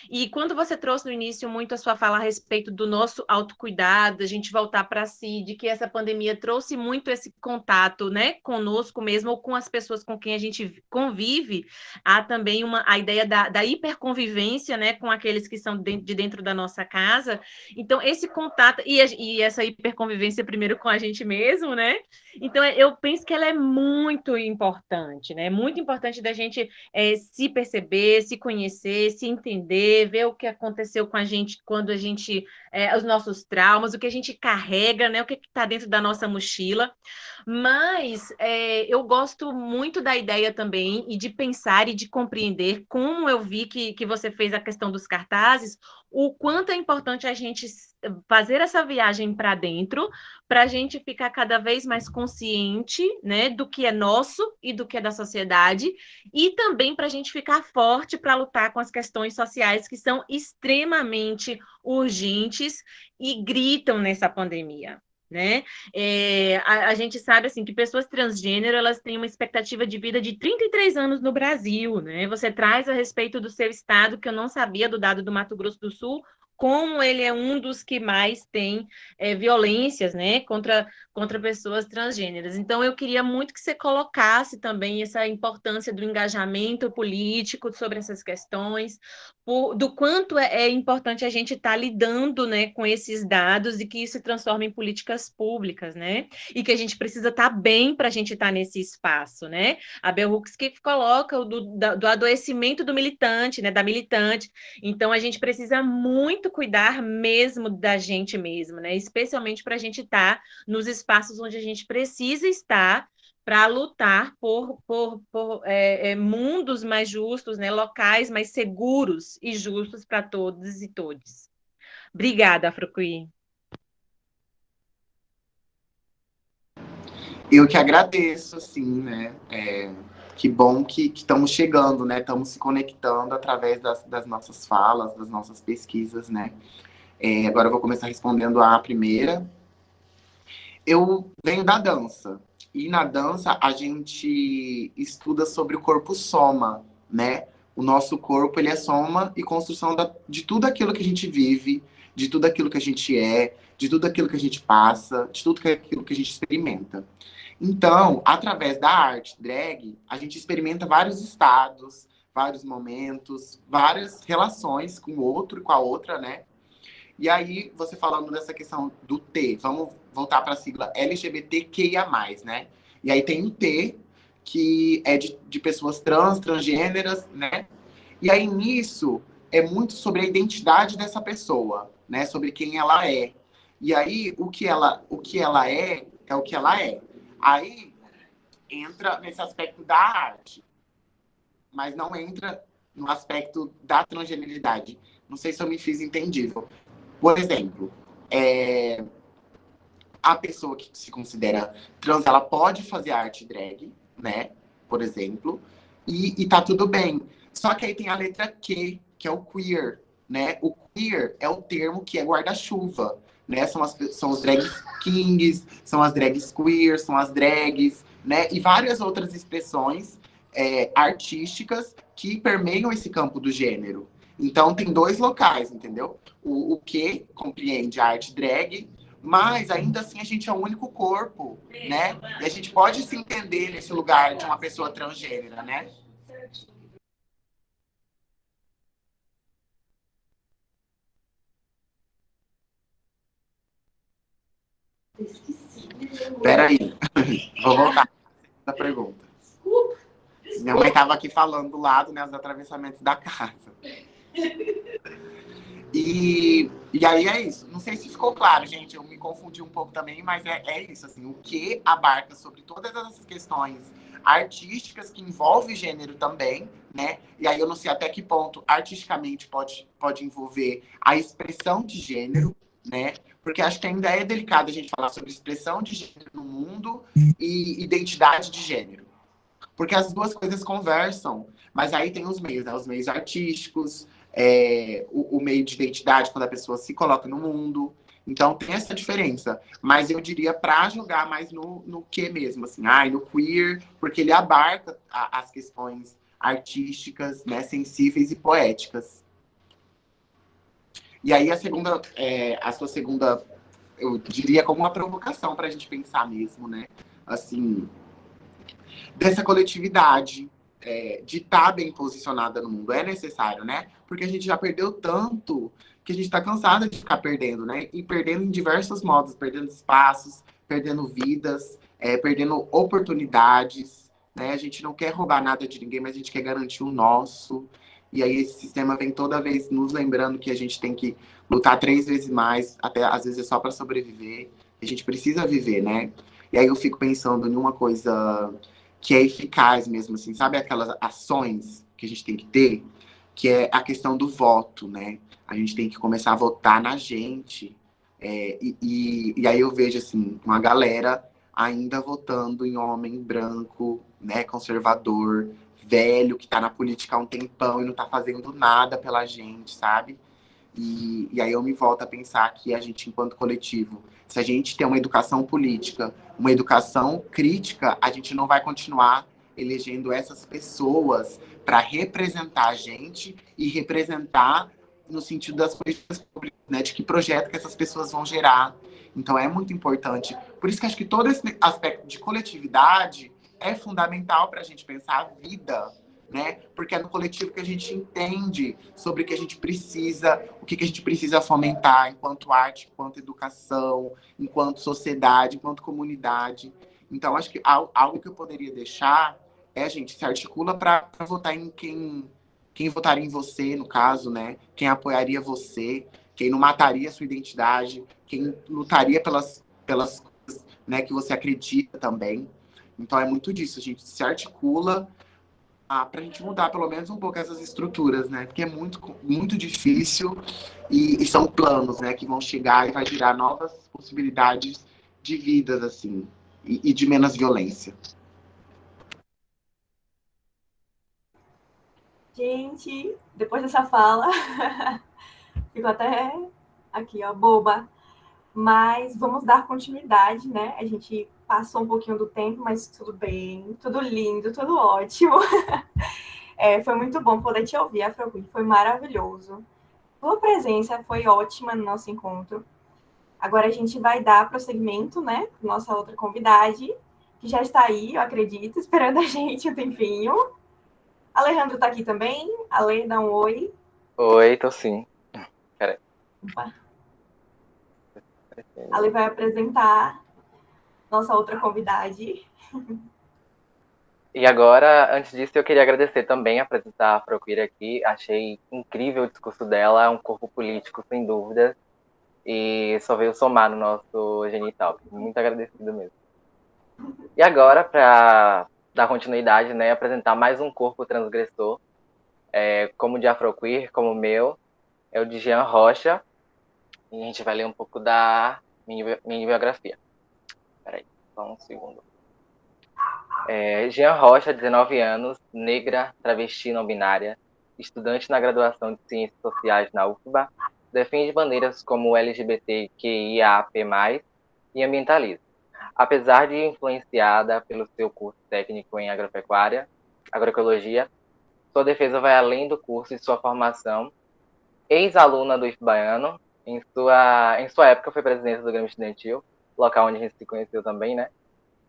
E quando você trouxe no início muito a sua fala a respeito do nosso autocuidado, a gente voltar para si, de que essa pandemia trouxe muito esse contato, né, conosco mesmo, ou com as pessoas com quem a gente convive, há também a ideia da hiperconvivência, né, com aqueles que são de dentro da nossa casa. Então, esse contato, e essa hiperconvivência primeiro com a gente mesmo, né? Então, eu penso que ela é muito importante, né? Muito importante da gente se perceber, se conhecer, se entender, ver o que aconteceu com a gente quando a gente... os nossos traumas, o que a gente carrega, né? O que está dentro da nossa mochila. Mas eu gosto muito da ideia também e de pensar e de compreender, como eu vi que você fez a questão dos cartazes, o quanto é importante a gente fazer essa viagem para dentro, para a gente ficar cada vez mais consciente, né, do que é nosso e do que é da sociedade, e também para a gente ficar forte para lutar com as questões sociais que são extremamente urgentes e gritam nessa pandemia. Né? A gente sabe assim, que pessoas transgênero elas têm uma expectativa de vida de 33 anos no Brasil. Né? Você traz a respeito do seu estado, que eu não sabia do dado do Mato Grosso do Sul, como ele é um dos que mais tem violências, né, contra pessoas transgêneras. Então, eu queria muito que você colocasse também essa importância do engajamento político sobre essas questões, do quanto é importante a gente estar lidando, né, com esses dados e que isso se transforme em políticas públicas, né, e que a gente precisa estar bem para a gente estar nesse espaço, né. A Bell Hooks que coloca do adoecimento do militante, né, da militante. Então, a gente precisa muito cuidar mesmo da gente mesmo, né? Especialmente para a gente estar nos espaços onde a gente precisa estar para lutar por mundos mais justos, né? Locais mais seguros e justos para todos e todes. Obrigada, Afrocuí. Eu que agradeço, assim, né? Que bom que estamos chegando, né? Estamos se conectando através das nossas falas, das nossas pesquisas, né? Agora eu vou começar respondendo a primeira. Eu venho da dança. E na dança a gente estuda sobre o corpo soma, né? O nosso corpo, ele é soma e construção de tudo aquilo que a gente vive, de tudo aquilo que a gente é, de tudo aquilo que a gente passa, de tudo aquilo que a gente experimenta. Então, através da arte drag, a gente experimenta vários estados, vários momentos, várias relações com o outro e com a outra, né? E aí, você falando dessa questão do T, vamos voltar para a sigla LGBTQIA+, né? E aí tem o T, que é de pessoas transgêneras, né? E aí, nisso, é muito sobre a identidade dessa pessoa, né? Sobre quem ela é. E aí, o que ela é o que ela é. Aí entra nesse aspecto da arte, mas não entra no aspecto da transgeneridade. Não sei se eu me fiz entendível. Por exemplo, a pessoa que se considera trans, ela pode fazer arte drag, né? Por exemplo, e tá tudo bem. Só que aí tem a letra Q, que é o queer, né? O queer é o termo que é guarda-chuva, né? São os drag kings, são as drags queer, são as drags, né? E várias outras expressões artísticas que permeiam esse campo do gênero. Então, tem dois locais, entendeu? O que compreende a arte drag, mas ainda assim a gente é um único corpo, né? E a gente pode se entender nesse lugar de uma pessoa transgênera, né? Peraí, vou voltar à pergunta. Minha mãe estava aqui falando do lado, né, dos atravessamentos da casa. E aí é isso. Não sei se ficou claro, gente. Eu me confundi um pouco também, mas é isso. Assim, o que abarca sobre todas essas questões artísticas que envolve gênero também, né? E aí eu não sei até que ponto artisticamente pode envolver a expressão de gênero, né? Porque acho que ainda é delicado a gente falar sobre expressão de gênero no mundo e identidade de gênero. Porque as duas coisas conversam, mas aí tem os meios, né? Os meios artísticos, o meio de identidade, quando a pessoa se coloca no mundo. Então tem essa diferença. Mas eu diria para jogar mais no que mesmo, assim, no queer, porque ele abarca as questões artísticas, né, sensíveis e poéticas. E aí a sua segunda, eu diria como uma provocação para a gente pensar mesmo, né? Assim, dessa coletividade, de estar bem posicionada no mundo. É necessário, né? Porque a gente já perdeu tanto que a gente está cansada de ficar perdendo, né? E perdendo em diversos modos, perdendo espaços, perdendo vidas, perdendo oportunidades, né? A gente não quer roubar nada de ninguém, mas a gente quer garantir o nosso. E aí esse sistema vem toda vez nos lembrando que a gente tem que lutar 3 vezes mais, até às vezes é só para sobreviver. A gente precisa viver, né? E aí eu fico pensando em uma coisa que é eficaz mesmo, assim, sabe aquelas ações que a gente tem que ter, que é a questão do voto, né? A gente tem que começar a votar na gente. E aí eu vejo, assim, uma galera ainda votando em homem branco, né, conservador, velho, que tá na política há um tempão e não tá fazendo nada pela gente, sabe? E aí eu me volto a pensar que a gente, enquanto coletivo, se a gente tem uma educação política, uma educação crítica, a gente não vai continuar elegendo essas pessoas para representar a gente e representar no sentido das políticas públicas, né, de que projeto que essas pessoas vão gerar. Então é muito importante. Por isso que acho que todo esse aspecto de coletividade é fundamental para a gente pensar a vida, né? Porque é no coletivo que a gente entende sobre o que a gente precisa, o que a gente precisa fomentar enquanto arte, enquanto educação, enquanto sociedade, enquanto comunidade. Então, acho que algo que eu poderia deixar a gente se articula para votar em quem votaria em você, no caso, né? Quem apoiaria você, quem não mataria a sua identidade, quem lutaria pelas coisas, né, que você acredita também. Então, é muito disso, a gente se articula para a gente mudar pelo menos um pouco essas estruturas, né? Porque é muito, muito difícil e são planos, né? Que vão chegar e vai gerar novas possibilidades de vidas, assim, e de menos violência. Gente, depois dessa fala, fico até aqui, ó, boba. Mas vamos dar continuidade, né? A gente passou um pouquinho do tempo, mas tudo bem, tudo lindo, tudo ótimo. Foi muito bom poder te ouvir, Afroqueen, foi maravilhoso. Sua presença foi ótima no nosso encontro. Agora a gente vai dar prosseguimento, né? Nossa outra convidada, que já está aí, eu acredito, esperando a gente um tempinho. Alejandro está aqui também. Ale, dá um oi. Oi, tô sim. Peraí. Opa. Ale vai apresentar nossa outra convidada. E agora, antes disso, eu queria agradecer também, apresentar a Afroqueer aqui. Achei incrível o discurso dela, é um corpo político, sem dúvida. E só veio somar no nosso genital. Muito agradecido mesmo. E agora, para dar continuidade, né, apresentar mais um corpo transgressor, como o de Afroqueer, como o meu, é o de Jean Rocha. E a gente vai ler um pouco da minha biografia. Peraí, só um segundo. Jean Rocha, 19 anos, negra, travesti não binária, estudante na graduação de Ciências Sociais na UFBA, defende bandeiras como LGBTQIAP+, e ambientalismo. apesar de influenciada pelo seu curso técnico em agroecologia, sua defesa vai além do curso e sua formação. Ex-aluna do IF Baiano, em sua época foi presidente do Grêmio Estudantil, local onde a gente se conheceu também, né,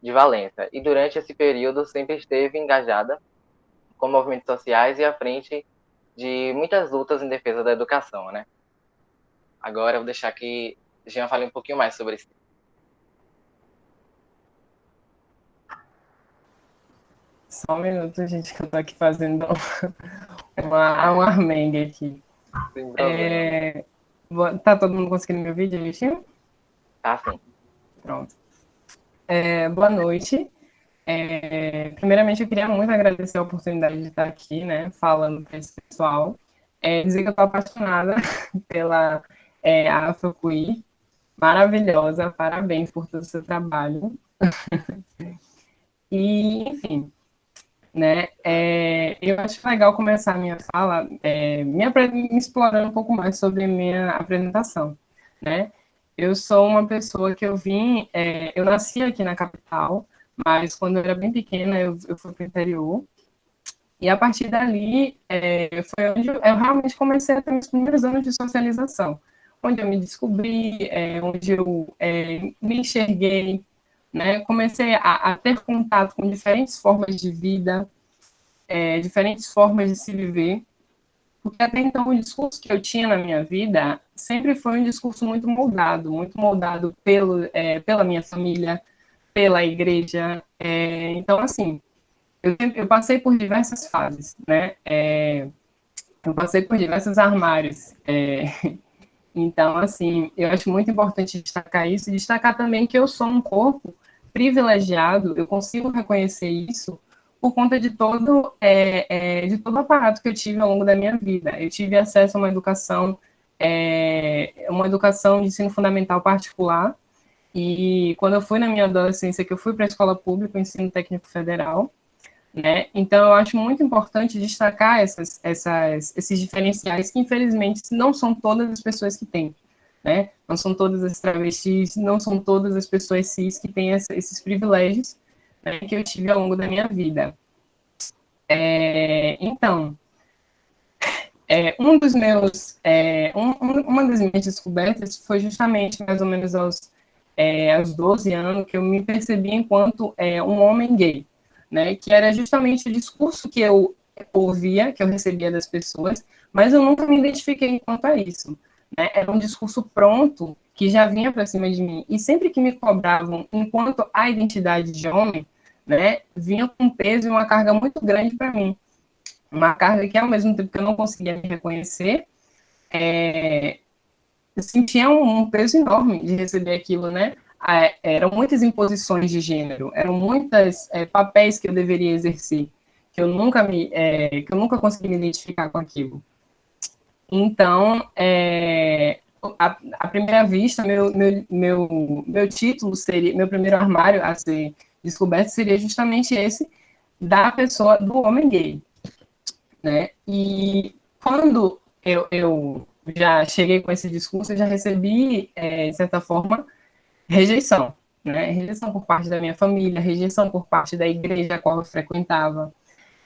de Valença. E durante esse período sempre esteve engajada com movimentos sociais e à frente de muitas lutas em defesa da educação, né. Agora eu vou deixar que Jean fale um pouquinho mais sobre isso. Só um minuto, gente, que eu tô aqui fazendo um armengue aqui. Sem problema. Tá todo mundo conseguindo me ouvir direitinho? Ah, sim. Pronto. Boa noite. Primeiramente, eu queria muito agradecer a oportunidade de estar aqui, né, falando para esse pessoal. Dizer que eu estou apaixonada pela Afroqueer, maravilhosa, parabéns por todo o seu trabalho. E, enfim, né, eu acho legal começar a minha fala me explorando um pouco mais sobre a minha apresentação, né? Eu sou uma pessoa que eu nasci aqui na capital, mas quando eu era bem pequena eu fui para o interior, e a partir dali foi onde eu realmente comecei a ter meus primeiros anos de socialização, onde eu me descobri, onde eu me enxerguei, né? Comecei a ter contato com diferentes formas de vida, diferentes formas de se viver, porque até então o discurso que eu tinha na minha vida sempre foi um discurso muito moldado pela minha família, pela igreja. Então, assim, eu passei por diversas fases, né? Eu passei por diversos armários. Então, assim, eu acho muito importante destacar isso, e destacar também que eu sou um corpo privilegiado, eu consigo reconhecer isso por conta de todo o aparato que eu tive ao longo da minha vida. Eu tive acesso a uma educação de ensino fundamental particular, e quando eu fui na minha adolescência, que eu fui para a escola pública, o ensino técnico federal, né? Então, eu acho muito importante destacar esses diferenciais que, infelizmente, não são todas as pessoas que têm, né? Não são todas as travestis, não são todas as pessoas cis que têm esses privilégios, né, que eu tive ao longo da minha vida. Então, uma das minhas descobertas foi justamente mais ou menos aos 12 anos que eu me percebi enquanto um homem gay, né, que era justamente o discurso que eu ouvia, que eu recebia das pessoas, mas eu nunca me identifiquei enquanto a isso, né? Era um discurso pronto que já vinha para cima de mim, e sempre que me cobravam enquanto a identidade de homem, né, vinha com um peso e uma carga muito grande para mim, uma carga que ao mesmo tempo que eu não conseguia me reconhecer, eu sentia um peso enorme de receber aquilo, né? Eram muitas imposições de gênero, eram muitos papéis que eu deveria exercer, que eu nunca consegui me identificar com aquilo. Então, à primeira vista, meu título seria, meu primeiro armário a ser descoberto seria justamente esse do homem gay, né? E quando eu já cheguei com esse discurso, eu já recebi, de certa forma, rejeição, né? Rejeição por parte da minha família, rejeição por parte da igreja a qual eu frequentava.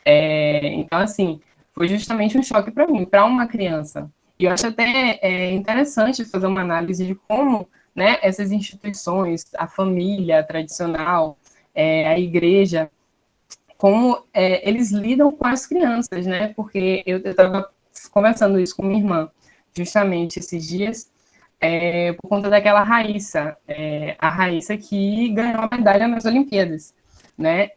Então, assim, foi justamente um choque para mim, para uma criança. E eu acho até interessante fazer uma análise de como, né, essas instituições, a família tradicional, a igreja, como eles lidam com as crianças, né? Porque eu estava conversando isso com minha irmã, justamente esses dias, por conta daquela Raíssa, a Raíssa que ganhou a medalha nas Olimpíadas, né?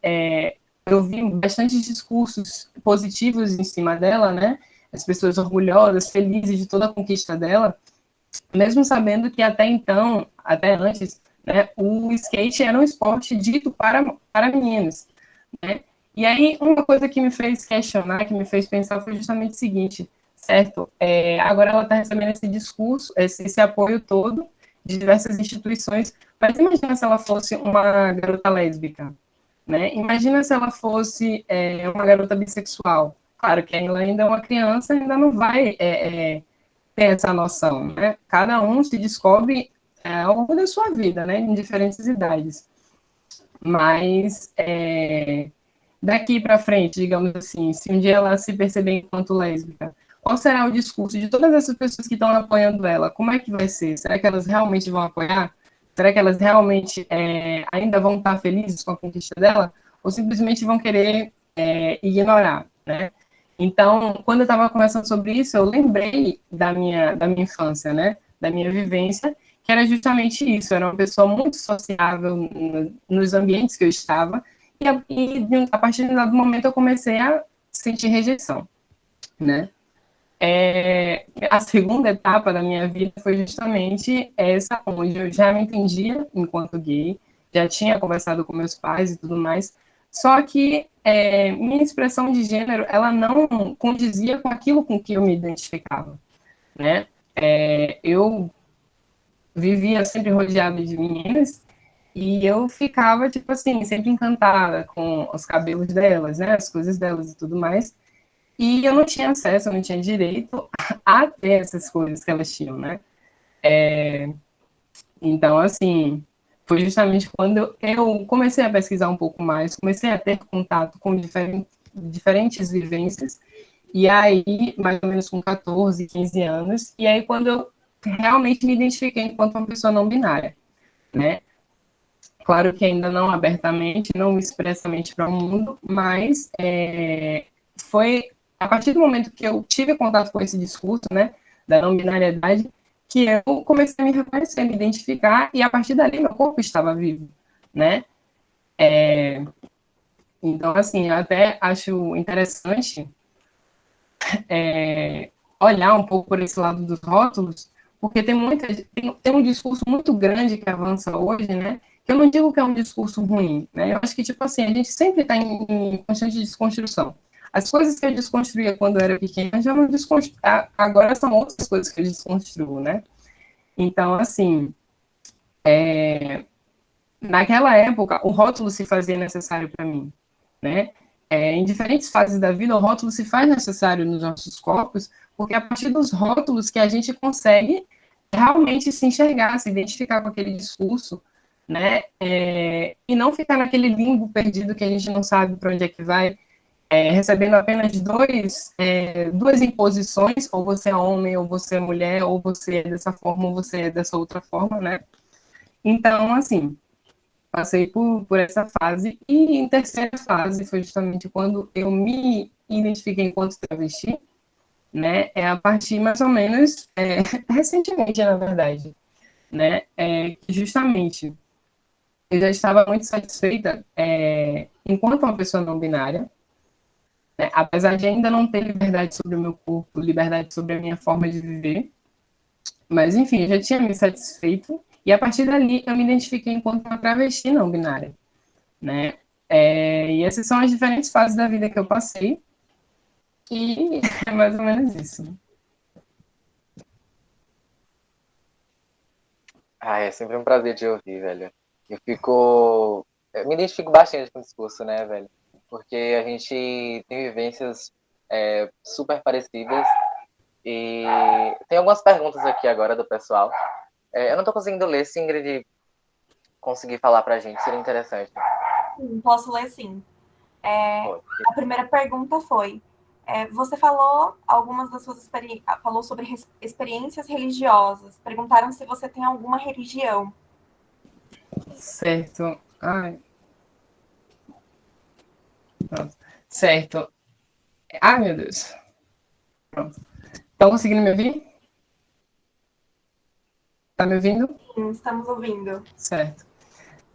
Eu vi bastante discursos positivos em cima dela, né? As pessoas orgulhosas, felizes de toda a conquista dela, mesmo sabendo que até então, até antes, né, o skate era um esporte dito para meninos, né? E aí, uma coisa que me fez questionar, que me fez pensar, foi justamente o seguinte, certo? Agora ela está recebendo esse discurso, esse apoio todo de diversas instituições, mas imagina se ela fosse uma garota lésbica, né? Imagina se ela fosse uma garota bissexual. Claro que ela ainda é uma criança, ainda não vai ter essa noção, né? Cada um se descobre ao longo da sua vida, né? Em diferentes idades. Mas daqui para frente, digamos assim, se um dia ela se perceber enquanto lésbica, qual será o discurso de todas essas pessoas que estão apoiando ela? Como é que vai ser? Será que elas realmente vão apoiar? Será que elas realmente ainda vão estar felizes com a conquista dela? Ou simplesmente vão querer ignorar, né? Então, quando eu estava conversando sobre isso, eu lembrei da minha infância, né? Da minha vivência, que era justamente isso. Eu era uma pessoa muito sociável nos ambientes que eu estava, e a partir de um dado momento eu comecei a sentir rejeição, né? A segunda etapa da minha vida foi justamente essa, onde eu já me entendia enquanto gay, já tinha conversado com meus pais e tudo mais, só que minha expressão de gênero, ela não condizia com aquilo com que eu me identificava, né? Eu vivia sempre rodeada de meninas e eu ficava, tipo assim, sempre encantada com os cabelos delas, né? As coisas delas e tudo mais. E eu não tinha acesso, eu não tinha direito a ter essas coisas que elas tinham, né? Então, assim, foi justamente quando eu comecei a pesquisar um pouco mais, comecei a ter contato com diferentes vivências, e aí, mais ou menos com 14, 15 anos, e aí quando eu realmente me identifiquei enquanto uma pessoa não binária, né? Claro que ainda não abertamente, não expressamente para o mundo, mas foi a partir do momento que eu tive contato com esse discurso, né, da não binariedade, que eu comecei a me reconhecer, me identificar, e a partir dali meu corpo estava vivo, né? Então, assim, eu até acho interessante olhar um pouco por esse lado dos rótulos, porque tem um discurso muito grande que avança hoje, né? Que eu não digo que é um discurso ruim, né? Eu acho que, tipo assim, a gente sempre está em constante desconstrução. As coisas que eu desconstruía quando eu era pequena, já não desconstru... agora são outras coisas que eu desconstruo, né? Então, assim, naquela época, o rótulo se fazia necessário para mim, né? Em diferentes fases da vida, o rótulo se faz necessário nos nossos corpos, porque é a partir dos rótulos que a gente consegue realmente se enxergar, se identificar com aquele discurso, né? E não ficar naquele limbo perdido que a gente não sabe para onde é que vai, recebendo apenas duas imposições, ou você é homem, ou você é mulher, ou você é dessa forma, ou você é dessa outra forma, né? Então, assim, passei por essa fase, e em terceira fase foi justamente quando eu me identifiquei enquanto travesti, né? A partir mais ou menos recentemente, na verdade, né? Que justamente eu já estava muito satisfeita enquanto uma pessoa não binária, né? Apesar de ainda não ter liberdade sobre o meu corpo, liberdade sobre a minha forma de viver, mas enfim, eu já tinha me satisfeito, e a partir dali eu me identifiquei enquanto uma travesti não binária, né? E essas são as diferentes fases da vida que eu passei, e é mais ou menos isso. Ah, é sempre um prazer te ouvir, velho. Eu me identifico bastante com o discurso, né, velho? Porque a gente tem vivências super parecidas. E tem algumas perguntas aqui agora do pessoal. Eu não tô conseguindo ler, se Ingrid conseguir falar pra gente, seria interessante. Posso ler sim. A primeira pergunta foi: você falou algumas das suas falou sobre experiências religiosas. Perguntaram se você tem alguma religião. Certo. Ai. Pronto. Certo. Ai, meu Deus. Pronto. Estão conseguindo me ouvir? Tá me ouvindo? Sim, estamos ouvindo. Certo.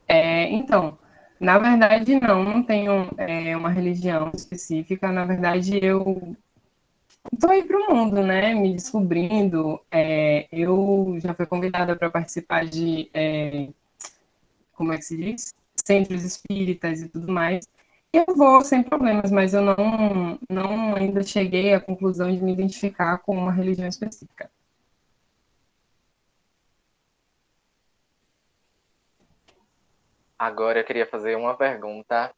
Então, na verdade, não tenho uma religião específica. Na verdade, eu estou aí para o mundo, né? Me descobrindo. Eu já fui convidada para participar de, como é que se diz? Centros espíritas e tudo mais. Eu vou sem problemas, mas eu não ainda cheguei à conclusão de me identificar com uma religião específica. Agora eu queria fazer uma pergunta.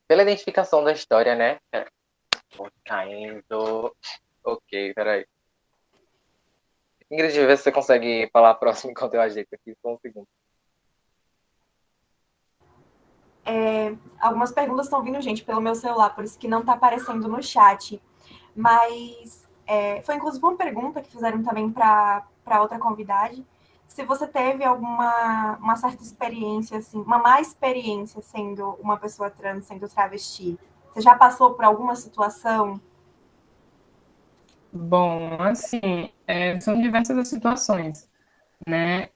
Pela identificação da história, né? Tô caindo. Ok, peraí. Ingrid, vê se você consegue falar próximo enquanto eu ajeito aqui. Só um segundo. Algumas perguntas estão vindo, gente, pelo meu celular, por isso que não está aparecendo no chat. Mas foi inclusive uma pergunta que fizeram também para outra convidada. Se você teve uma certa experiência, assim, uma má experiência sendo uma pessoa trans, sendo travesti. Você já passou por alguma situação? Bom, assim, são diversas as situações, né?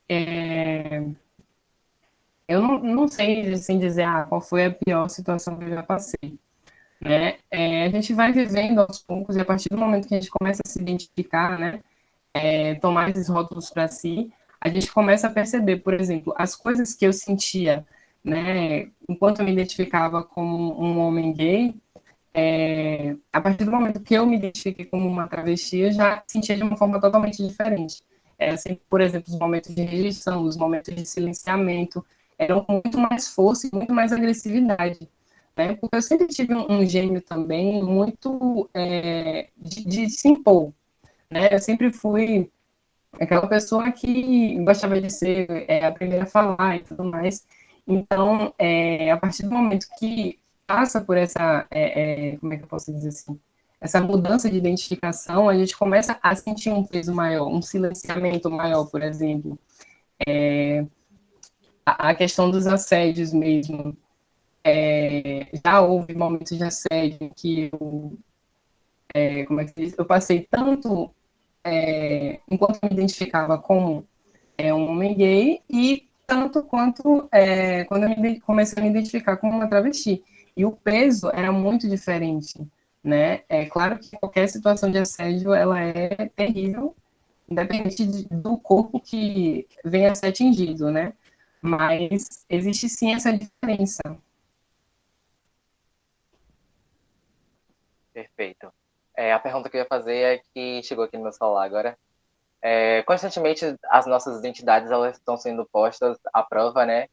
Eu não sei, assim, dizer qual foi a pior situação que eu já passei, né? A gente vai vivendo aos poucos e a partir do momento que a gente começa a se identificar, né? Tomar esses rótulos para si, a gente começa a perceber, por exemplo, as coisas que eu sentia, né? Enquanto eu me identificava como um homem gay, a partir do momento que eu me identifiquei como uma travesti, eu já sentia de uma forma totalmente diferente. Assim, por exemplo, os momentos de rejeição, os momentos de silenciamento, eram com muito mais força e muito mais agressividade, né? Porque eu sempre tive um gênio também muito de se impor, né? Eu sempre fui aquela pessoa que gostava de ser a primeira a falar e tudo mais. Então, a partir do momento que passa por essa, como é que eu posso dizer assim, essa mudança de identificação, a gente começa a sentir um peso maior, um silenciamento maior, por exemplo. A questão dos assédios mesmo. Já houve momentos de assédio que como é que diz? Eu passei tanto enquanto eu me identificava como um homem gay e tanto quanto quando eu comecei a me identificar como uma travesti. E o peso era muito diferente, né? É claro que qualquer situação de assédio, ela é terrível, independente do corpo que venha a ser atingido, né? Mas existe sim essa diferença. Perfeito. A pergunta que eu ia fazer é que chegou aqui no meu celular agora. Constantemente, as nossas identidades elas estão sendo postas à prova, né?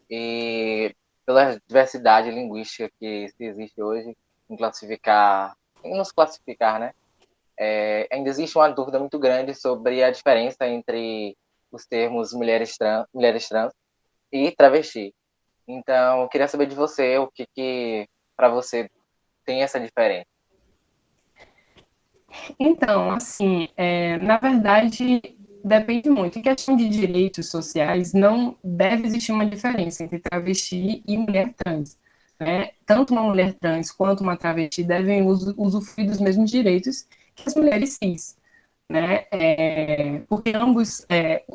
E pela diversidade linguística que se existe hoje em nos classificar, né? Ainda existe uma dúvida muito grande sobre a diferença entre os termos mulheres trans e travesti. Então, eu queria saber de você o que para você tem essa diferença. Então, assim, na verdade, depende muito. Em questão de direitos sociais, não deve existir uma diferença entre travesti e mulher trans, né? Tanto uma mulher trans quanto uma travesti devem usufruir dos mesmos direitos que as mulheres cis, né? Porque ambos,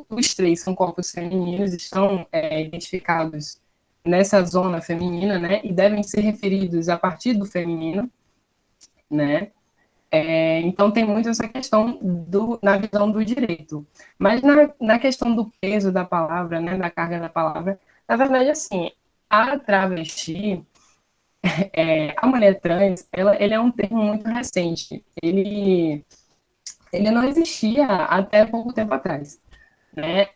os três são corpos femininos, estão identificados nessa zona feminina, né? E devem ser referidos a partir do feminino, né? Então, tem muito essa questão na visão do direito. Mas na questão do peso da palavra, né, da carga da palavra, na verdade, assim, a travesti, a mulher trans, ele é um termo muito recente. Ele não existia até pouco tempo atrás, né?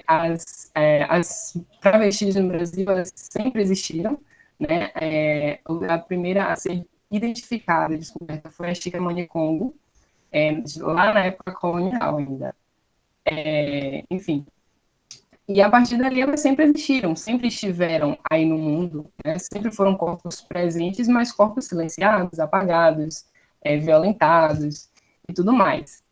As travestis no Brasil, elas sempre existiram, né? A primeira a ser identificada, descoberta, foi a Chica Manicongo, lá na época colonial ainda. Enfim. E a partir dali elas sempre existiram, sempre estiveram aí no mundo, né? Sempre foram corpos presentes, mas corpos silenciados, apagados, violentados e tudo mais.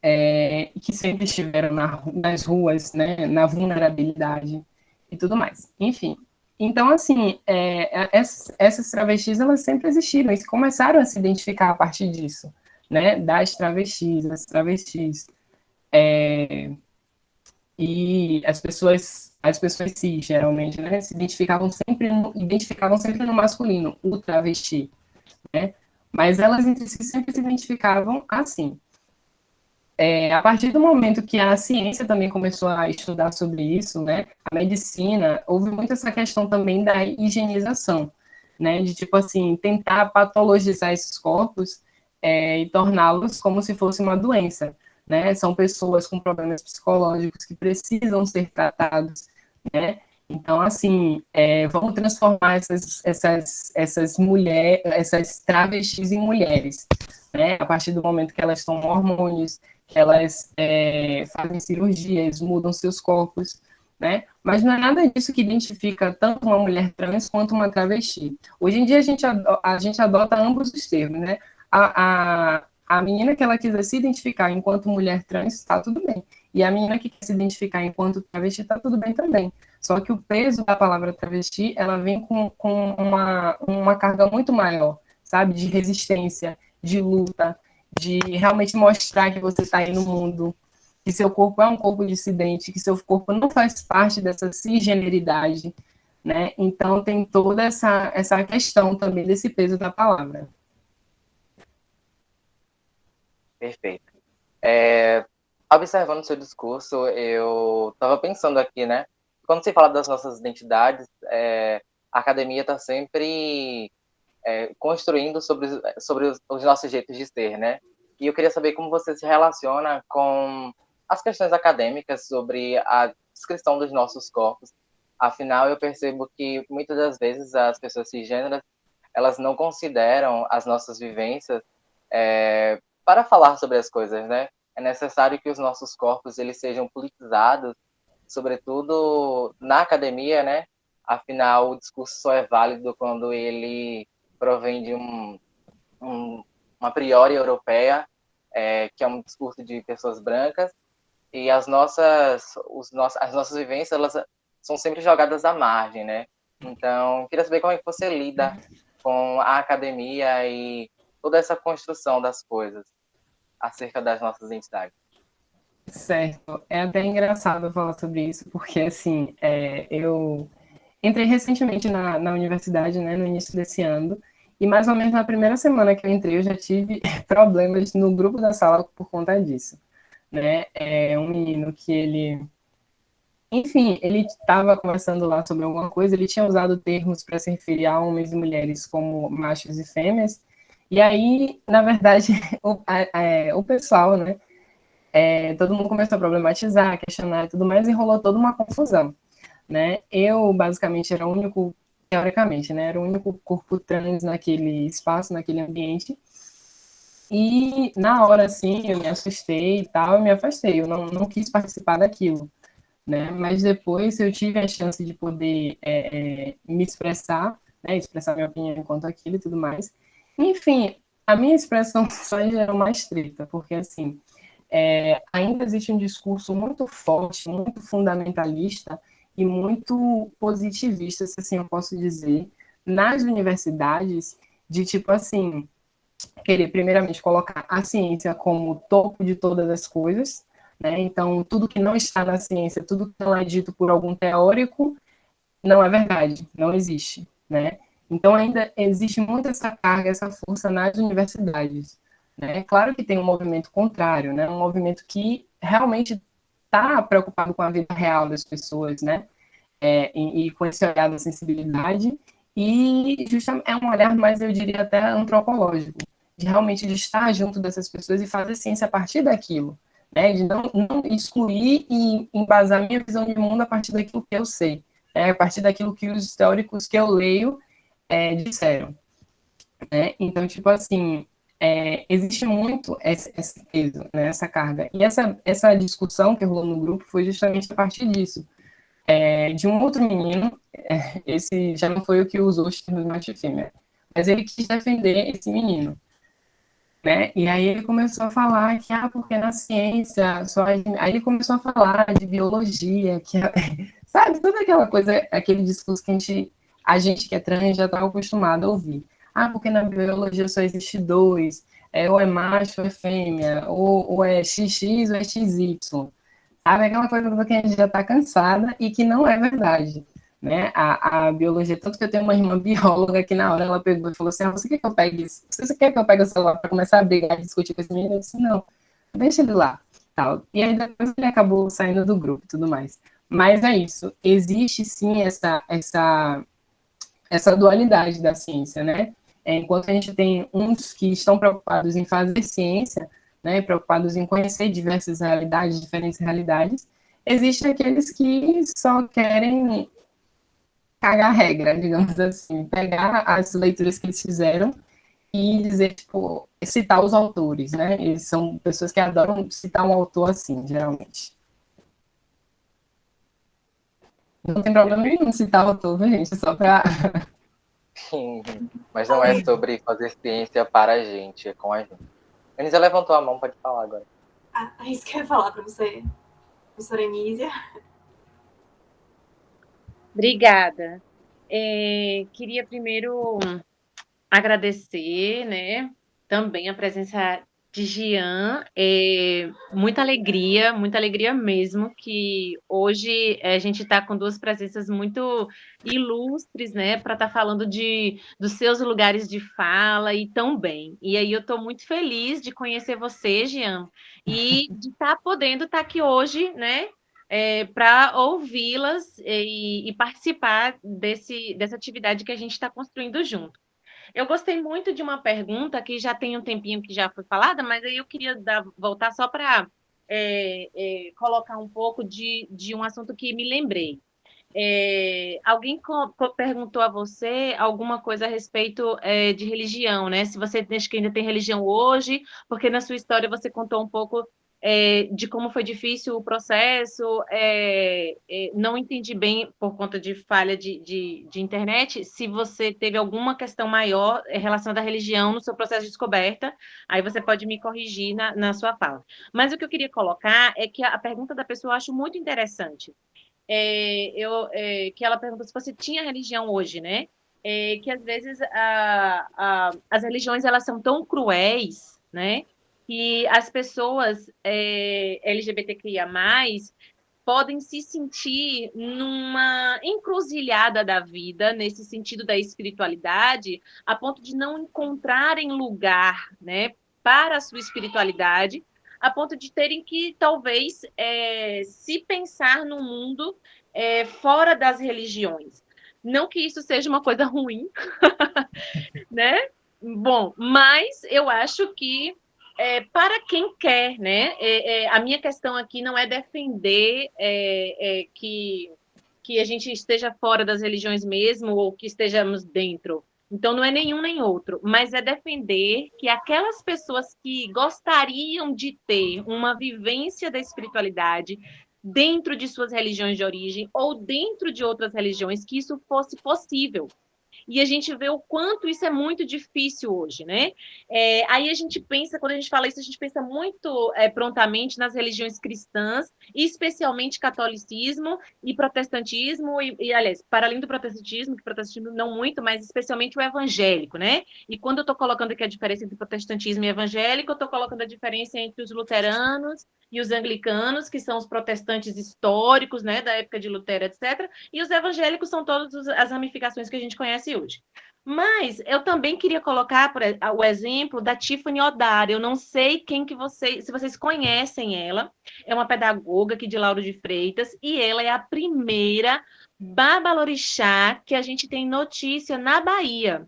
Que sempre estiveram nas ruas, né? Na vulnerabilidade e tudo mais. Enfim. Então, assim, essas travestis, elas sempre existiram e começaram a se identificar a partir disso, né? Das travestis, das travestis. E as pessoas cis, geralmente, né? Se identificavam sempre no masculino, o travesti, né? Mas elas entre si sempre se identificavam assim. A partir do momento que a ciência também começou a estudar sobre isso, né, a medicina, houve muito essa questão também da higienização, né, de, tipo assim, tentar patologizar esses corpos e torná-los como se fosse uma doença, né, são pessoas com problemas psicológicos que precisam ser tratados, né, então, assim, vamos transformar essas mulheres, essas travestis em mulheres, né, a partir do momento que elas tomam hormônios, elas fazem cirurgias, mudam seus corpos, né? Mas não é nada disso que identifica tanto uma mulher trans quanto uma travesti. Hoje em dia a gente adota ambos os termos, né? A menina que ela quiser se identificar enquanto mulher trans, está tudo bem. E a menina que quer se identificar enquanto travesti, está tudo bem também. Só que o peso da palavra travesti, ela vem com uma carga muito maior, sabe? De resistência, de luta, de realmente mostrar que você está aí no mundo, que seu corpo é um corpo dissidente, que seu corpo não faz parte dessa cisgeneridade, né? Então tem toda essa questão também desse peso da palavra. Perfeito. Observando o seu discurso, eu estava pensando aqui, né? Quando você fala das nossas identidades, a academia está sempre construindo sobre os nossos jeitos de ser, né? E eu queria saber como você se relaciona com as questões acadêmicas sobre a descrição dos nossos corpos. Afinal, eu percebo que muitas das vezes as pessoas cisgêneras, elas não consideram as nossas vivências para falar sobre as coisas, né? É necessário que os nossos corpos eles sejam politizados, sobretudo na academia, né? Afinal, o discurso só é válido quando ele provém de uma priori europeia, que é um discurso de pessoas brancas, e as nossas vivências elas são sempre jogadas à margem, né? Então, queria saber como é que você lida com a academia e toda essa construção das coisas acerca das nossas identidades. Certo. É até engraçado falar sobre isso, porque, assim, eu entrei recentemente na universidade, né, no início desse ano, e mais ou menos na primeira semana que eu entrei, eu já tive problemas no grupo da sala por conta disso, né? É um menino que enfim, ele estava conversando lá sobre alguma coisa, ele tinha usado termos para se referir a homens e mulheres como machos e fêmeas, e aí, na verdade, o pessoal, né, todo mundo começou a problematizar, questionar e tudo mais, e rolou toda uma confusão, né? Eu, basicamente, era o único, teoricamente, né, era o único corpo trans naquele espaço, naquele ambiente, e na hora, assim, eu me assustei e tal, eu me afastei, eu não quis participar daquilo, né? Mas depois eu tive a chance de poder me expressar, né? Expressar minha opinião enquanto aquilo e tudo mais. Enfim, a minha expressão só gerou mais treta, porque, assim, ainda existe um discurso muito forte, muito fundamentalista e muito positivista, se assim eu posso dizer, nas universidades, de tipo assim, querer primeiramente colocar a ciência como o topo de todas as coisas, né? Então, tudo que não está na ciência, tudo que não é dito por algum teórico, não é verdade, não existe, né? Então, ainda existe muito essa carga, essa força nas universidades, né? Claro que tem um movimento contrário, né? Um movimento que realmente está preocupado com a vida real das pessoas, né? E com esse olhar da sensibilidade, e justamente é um olhar mais, eu diria, até antropológico, de realmente de estar junto dessas pessoas e fazer ciência a partir daquilo, né? De não excluir e embasar minha visão de mundo a partir daquilo que eu sei, a partir daquilo que os teóricos que eu leio disseram, né? Então, tipo assim, existe muito esse peso, né? Essa carga. E essa discussão que rolou no grupo foi justamente a partir disso. De um outro menino, esse já não foi o que usou os termos macho e fêmea, mas ele quis defender esse menino, né? E aí ele começou a falar que, porque na ciência, aí ele começou a falar de biologia, que sabe, toda aquela coisa, aquele discurso que a gente que é trans já está acostumado a ouvir. Porque na biologia só existe dois, ou é macho ou é fêmea, ou é XX ou é XY. Sabe, aquela coisa que a gente já está cansada e que não é verdade, né? A biologia, tanto que eu tenho uma irmã bióloga que na hora ela pegou e falou assim, você quer que eu pegue isso? Você quer que eu pegue o celular para começar a brigar e discutir com esse menino? Eu disse, não, deixa ele lá. Tal. E aí depois ele acabou saindo do grupo e tudo mais. Mas é isso, existe sim essa dualidade da ciência, né? Enquanto a gente tem uns que estão preocupados em fazer ciência, né, preocupados em conhecer diversas realidades, diferentes realidades, existem aqueles que só querem cagar a regra, digamos assim, pegar as leituras que eles fizeram e dizer, tipo, citar os autores, né? Eles são pessoas que adoram citar um autor assim, geralmente. Não tem problema nenhum citar o todo, gente, só para... Mas não é sobre fazer ciência para a gente, é com a gente. Anísia levantou a mão, pode falar agora. É isso que eu ia falar para você, professora Anísia. Obrigada. Queria primeiro agradecer, né, também a presença de Jean. Muita alegria mesmo, que hoje a gente está com duas presenças muito ilustres, né, para estar falando dos seus lugares de fala e tão bem. E aí eu estou muito feliz de conhecer você, Jean, e de estar podendo estar aqui hoje, né, para ouvi-las e participar dessa atividade que a gente está construindo junto. Eu gostei muito de uma pergunta que já tem um tempinho que já foi falada, mas aí eu queria voltar só para colocar um pouco de um assunto que me lembrei. Alguém perguntou a você alguma coisa a respeito de religião, né? Se você acha que ainda tem religião hoje, porque na sua história você contou um pouco de como foi difícil o processo. Não entendi bem, por conta de falha de internet, se você teve alguma questão maior relacionada à religião no seu processo de descoberta. Aí você pode me corrigir na sua fala. Mas o que eu queria colocar é que a pergunta da pessoa eu acho muito interessante. Que ela pergunta se você tinha religião hoje, né? Que às vezes as religiões elas são tão cruéis, né? Que as pessoas LGBTQIA+, podem se sentir numa encruzilhada da vida, nesse sentido da espiritualidade, a ponto de não encontrarem lugar, né, para a sua espiritualidade, a ponto de terem que, talvez, se pensar no mundo fora das religiões. Não que isso seja uma coisa ruim, né? Bom, mas eu acho que para quem quer, né? A minha questão aqui não é defender que a gente esteja fora das religiões mesmo ou que estejamos dentro. Então, não é nenhum nem outro, mas é defender que aquelas pessoas que gostariam de ter uma vivência da espiritualidade dentro de suas religiões de origem ou dentro de outras religiões, que isso fosse possível. E a gente vê o quanto isso é muito difícil hoje, né? Aí a gente pensa, quando a gente fala isso, a gente pensa muito prontamente nas religiões cristãs, especialmente catolicismo e protestantismo, aliás, para além do protestantismo, que protestantismo não muito, mas especialmente o evangélico, né? E quando eu estou colocando aqui a diferença entre protestantismo e evangélico, eu estou colocando a diferença entre os luteranos e os anglicanos, que são os protestantes históricos, né, da época de Lutero, etc., e os evangélicos são todas as ramificações que a gente conhece hoje. Mas eu também queria colocar o exemplo da Tiffany Odara. Eu não sei se vocês conhecem ela. É uma pedagoga aqui de Lauro de Freitas, e ela é a primeira babalorixá que a gente tem notícia na Bahia.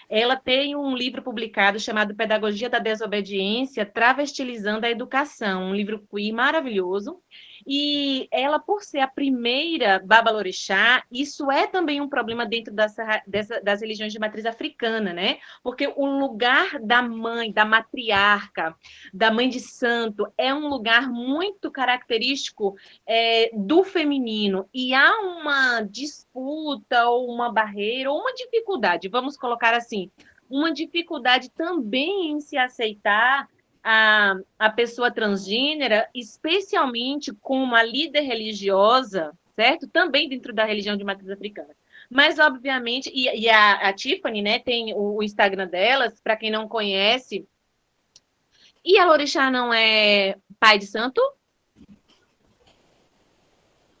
Ela tem um livro publicado chamado Pedagogia da Desobediência, Travestilizando a Educação, um livro queer maravilhoso. E ela, por ser a primeira babalorixá, isso é também um problema dentro das religiões de matriz africana, né? Porque o lugar da mãe, da matriarca, da mãe de santo, é um lugar muito característico do feminino. E há uma disputa, ou uma barreira, ou uma dificuldade, vamos colocar assim, uma dificuldade também em se aceitar a pessoa transgênera, especialmente com uma líder religiosa, certo? Também dentro da religião de matriz africana. Mas, obviamente, e a Tiffany, né, tem o Instagram delas, para quem não conhece. E a Lorixá não é pai de santo?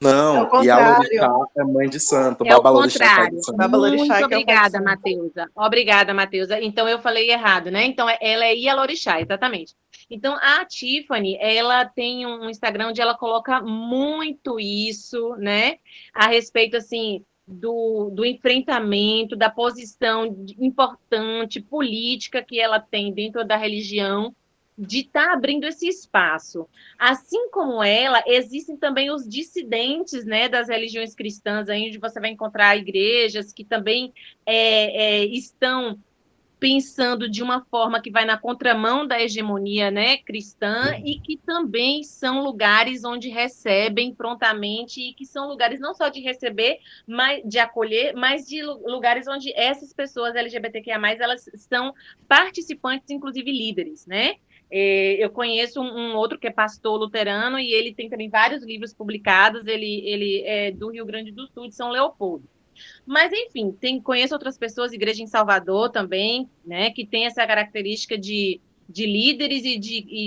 Não, e a Lorixá é mãe de santo. É o contrário. Babalorixá Muito obrigada, Matheusa. Obrigada, Matheusa. Então, eu falei errado, né? Então, ela é Ialorixá, exatamente. Então, a Tiffany, ela tem um Instagram onde ela coloca muito isso, né? A respeito, assim, do enfrentamento, da posição importante, política que ela tem dentro da religião, de estar abrindo esse espaço. Assim como ela, existem também os dissidentes, né, das religiões cristãs, aí onde você vai encontrar igrejas que também estão pensando de uma forma que vai na contramão da hegemonia, né, cristã, e que também são lugares onde recebem prontamente, e que são lugares não só de receber, mas de acolher, mas de lugares onde essas pessoas LGBTQIA+, elas são participantes, inclusive líderes, né? Eu conheço um outro que é pastor luterano, e ele tem também vários livros publicados, ele é do Rio Grande do Sul, de São Leopoldo. Mas, enfim, conheço outras pessoas, igreja em Salvador também, né, que tem essa característica de líderes e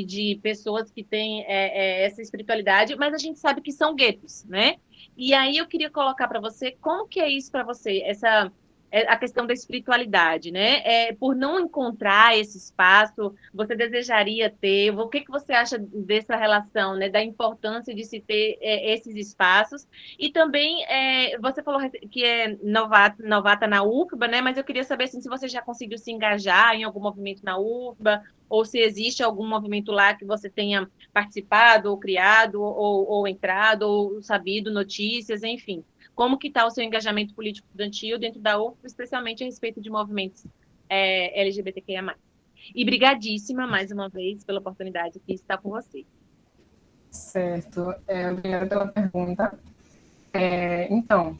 de pessoas que têm essa espiritualidade, mas a gente sabe que são guetos, né? E aí eu queria colocar para você, como que é isso para você, a questão da espiritualidade, né? Por não encontrar esse espaço, você desejaria ter? O que você acha dessa relação, né? Da importância de se ter esses espaços? E também, você falou que é novata na UFBA, né? Mas eu queria saber assim, se você já conseguiu se engajar em algum movimento na UFBA, ou se existe algum movimento lá que você tenha participado, ou criado, ou entrado, ou sabido notícias, enfim. Como que está o seu engajamento político estudantil dentro da UFBA, especialmente a respeito de movimentos LGBTQIA+. E brigadíssima, mais uma vez, pela oportunidade de estar com você. Certo. Obrigada pela pergunta. Então,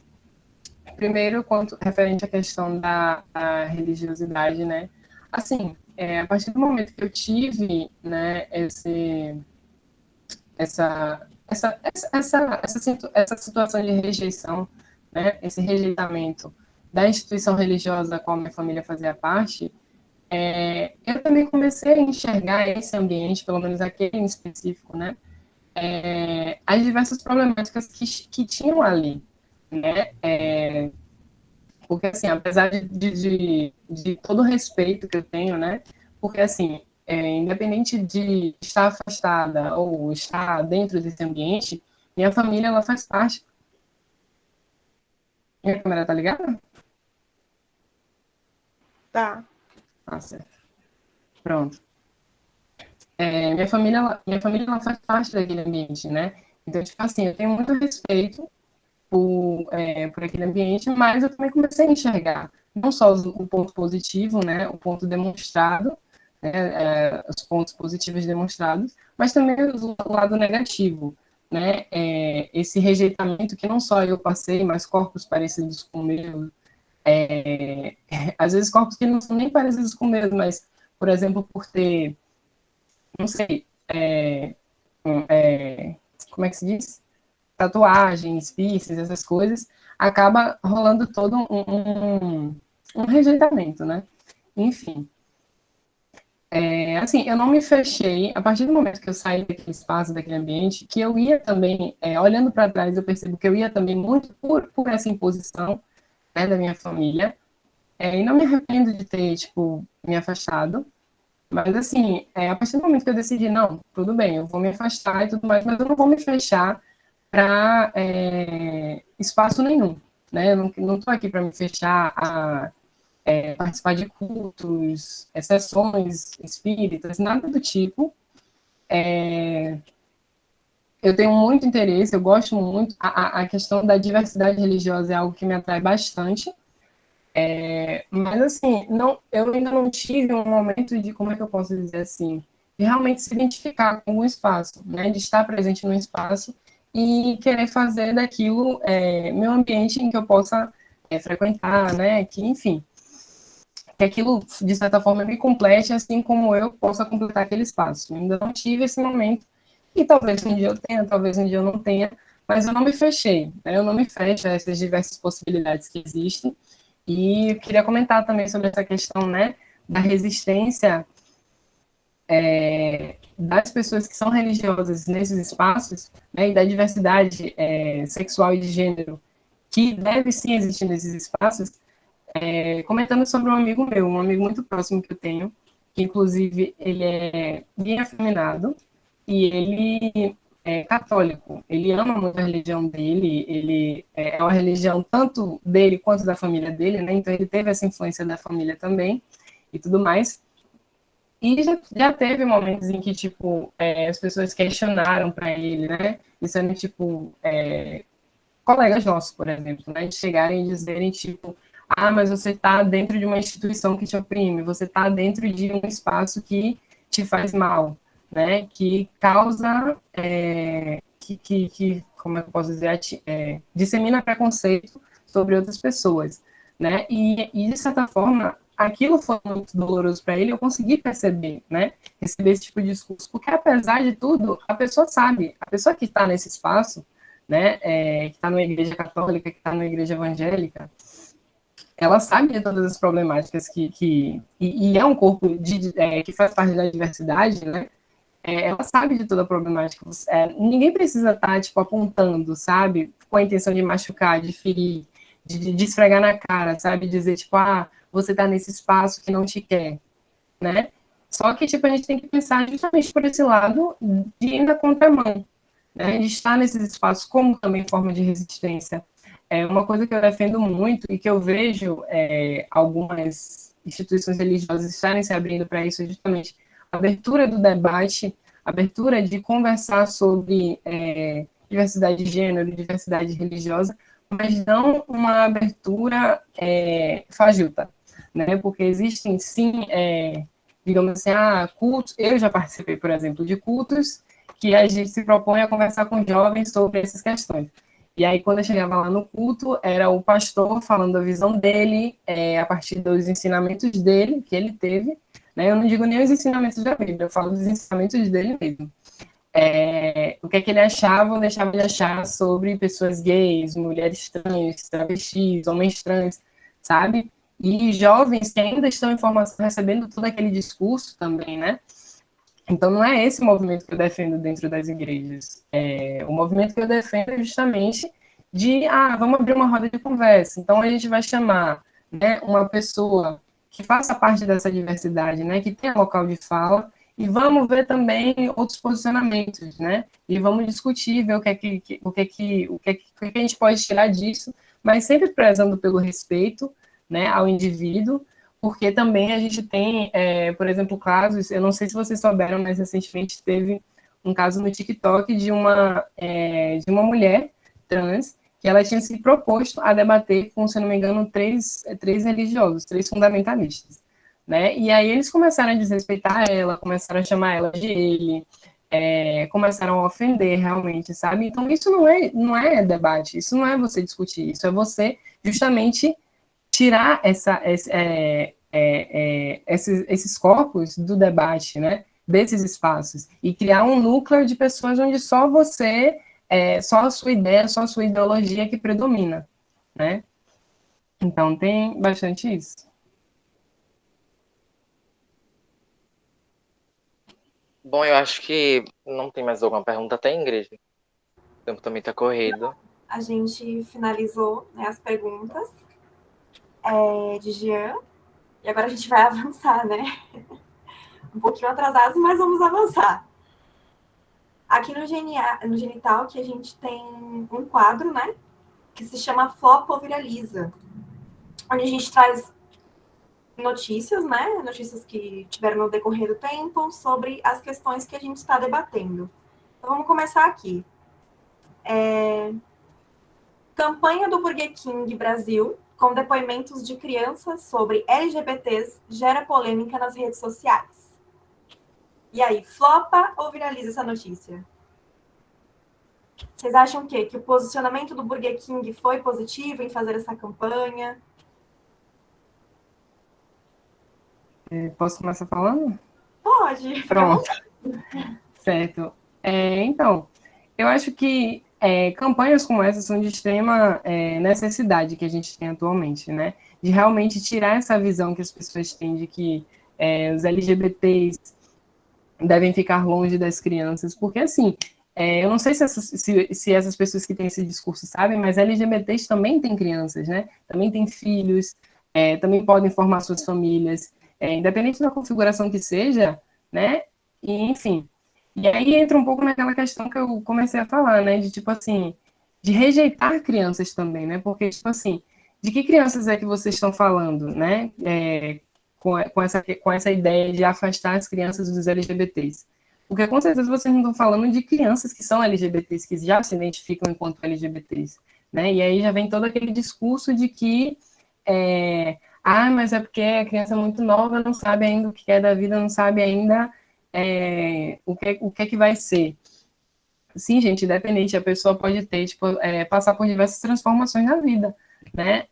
primeiro, referente à questão da religiosidade, né? Assim, a partir do momento que eu tive, né, essa situação de rejeição, né, esse rejeitamento da instituição religiosa da qual minha família fazia parte, eu também comecei a enxergar esse ambiente, pelo menos aquele em específico, né, as diversas problemáticas que tinham ali, né, porque, assim, apesar de todo o respeito que eu tenho, né, porque, assim, independente de estar afastada ou estar dentro desse ambiente, minha família, ela faz parte. Minha câmera tá ligada? Tá. Ah, certo. Pronto. Minha família, ela faz parte daquele ambiente, né? Então, tipo assim, eu tenho muito respeito por aquele ambiente, mas eu também comecei a enxergar não só o ponto positivo, né, o ponto demonstrado, né, os pontos positivos demonstrados, mas também o lado negativo, né, esse rejeitamento que não só eu passei, mas corpos parecidos com o meu, às vezes corpos que não são nem parecidos com o meu, mas, por exemplo, por ter, não sei, como é que se diz? Tatuagens, piercings, essas coisas, acaba rolando todo um rejeitamento, né? Enfim. Assim, eu não me fechei, a partir do momento que eu saí daquele espaço, daquele ambiente, que eu ia também, olhando para trás, eu percebo que eu ia também muito por essa imposição, né, da minha família, e não me arrependo de ter, tipo, me afastado, mas, assim, a partir do momento que eu decidi, não, tudo bem, eu vou me afastar e tudo mais, mas eu não vou me fechar para espaço nenhum, né? Eu não estou aqui para me fechar a participar de cultos, sessões espíritas, nada do tipo. Eu tenho muito interesse, eu gosto muito, a questão da diversidade religiosa é algo que me atrai bastante, mas assim, eu ainda não tive um momento de, como é que eu posso dizer assim, de realmente se identificar com o espaço, né? De estar presente no espaço e querer fazer daquilo meu ambiente em que eu possa frequentar, né? Que, enfim, que aquilo, de certa forma, me complete, assim como eu possa completar aquele espaço. Eu ainda não tive esse momento, e talvez um dia eu tenha, talvez um dia eu não tenha, mas eu não me fechei, né? Eu não me fecho a essas diversas possibilidades que existem, e eu queria comentar também sobre essa questão, né, da resistência das pessoas que são religiosas nesses espaços, né, e da diversidade sexual e de gênero que deve sim existir nesses espaços, comentando sobre um amigo meu, um amigo muito próximo que eu tenho, que inclusive ele é bem afeminado e ele é católico, ele ama muito a religião dele, ele é uma religião tanto dele quanto da família dele, né, então ele teve essa influência da família também e tudo mais. E já teve momentos em que, tipo, as pessoas questionaram para ele, né? Isso era, tipo, colegas nossos, por exemplo, né? De chegarem e dizerem, tipo, Ah, mas você está dentro de uma instituição que te oprime, você está dentro de um espaço que te faz mal, né? Que causa, como é que eu posso dizer, dissemina preconceito sobre outras pessoas, né? E de certa forma, aquilo foi muito doloroso para ele, eu consegui perceber, né? Receber esse tipo de discurso, porque apesar de tudo, a pessoa sabe, a pessoa que está nesse espaço, né? Que está numa igreja católica, que está numa igreja evangélica, ela sabe de todas as problemáticas e é um corpo que faz parte da diversidade, né? Ela sabe de toda a problemática. Ninguém precisa estar, tipo, apontando, sabe? Com a intenção de machucar, de ferir, de esfregar na cara, sabe? Dizer, tipo, você está nesse espaço que não te quer, né? Só que, tipo, a gente tem que pensar justamente por esse lado de ir na contramão, né? De estar nesses espaços como também forma de resistência. É uma coisa que eu defendo muito e que eu vejo algumas instituições religiosas estarem se abrindo para isso, é justamente a abertura do debate, a abertura de conversar sobre diversidade de gênero, diversidade religiosa, mas não uma abertura fajuta, né? Porque existem, sim, digamos assim, cultos. Eu já participei, por exemplo, de cultos que a gente se propõe a conversar com jovens sobre essas questões. E aí, quando eu chegava lá no culto, era o pastor falando a visão dele, a partir dos ensinamentos dele, que ele teve, né? Eu não digo nem os ensinamentos da Bíblia, eu falo dos ensinamentos dele mesmo. O que é que ele achava ou deixava de achar sobre pessoas gays, mulheres trans, travestis, homens trans, sabe? E jovens que ainda estão em formação, recebendo todo aquele discurso também, né? Então, não é esse o movimento que eu defendo dentro das igrejas. O movimento que eu defendo é justamente de, vamos abrir uma roda de conversa. Então, a gente vai chamar, né, uma pessoa que faça parte dessa diversidade, né, que tenha local de fala, e vamos ver também outros posicionamentos, né? E vamos discutir, ver o que a gente pode tirar disso, mas sempre prezando pelo respeito, né, ao indivíduo, porque também a gente tem, por exemplo, casos, eu não sei se vocês souberam, mas recentemente teve um caso no TikTok de uma mulher trans, que ela tinha se proposto a debater com, se eu não me engano, três religiosos, 3 fundamentalistas, né? E aí eles começaram a desrespeitar ela, começaram a chamar ela de ele, começaram a ofender realmente, sabe? Então isso não é debate, isso não é você discutir, isso é você justamente tirar esses corpos do debate, né, desses espaços, e criar um núcleo de pessoas onde só você, só a sua ideia, só a sua ideologia que predomina, né? Então tem bastante isso. Bom, eu acho que não tem mais alguma pergunta até, Ingrid. O tempo também está corrido. A gente finalizou, né, as perguntas de Jean, e agora a gente vai avançar, né? Um pouquinho atrasados, mas vamos avançar. Aqui no Genital, que a gente tem um quadro, né? Que se chama Flopa ou Viraliza, onde a gente traz notícias, né? Notícias que tiveram no decorrer do tempo sobre as questões que a gente está debatendo. Então, vamos começar aqui. Campanha do Burger King Brasil, com depoimentos de crianças sobre LGBTs, gera polêmica nas redes sociais. E aí, flopa ou viraliza essa notícia? Vocês acham o quê? Que o posicionamento do Burger King foi positivo em fazer essa campanha? Posso começar falando? Pode. Pronto. Certo. Então, eu acho que campanhas como essa são de extrema necessidade que a gente tem atualmente, né? De realmente tirar essa visão que as pessoas têm de que os LGBTs devem ficar longe das crianças, porque, assim, eu não sei se essas pessoas que têm esse discurso sabem, mas LGBTs também têm crianças, né? Também têm filhos, também podem formar suas famílias, independente da configuração que seja, né? E, enfim. E aí entra um pouco naquela questão que eu comecei a falar, né? De, tipo assim, de rejeitar crianças também, né? Porque, tipo assim, de que crianças é que vocês estão falando, né? Com essa ideia de afastar as crianças dos LGBTs. Porque, com certeza, vocês não estão falando de crianças que são LGBTs, que já se identificam enquanto LGBTs, né? E aí já vem todo aquele discurso de que mas é porque a criança é muito nova, não sabe ainda o que é da vida, não sabe ainda o que é que vai ser. Sim, gente, independente, a pessoa pode ter, tipo, passar por diversas transformações na vida, né?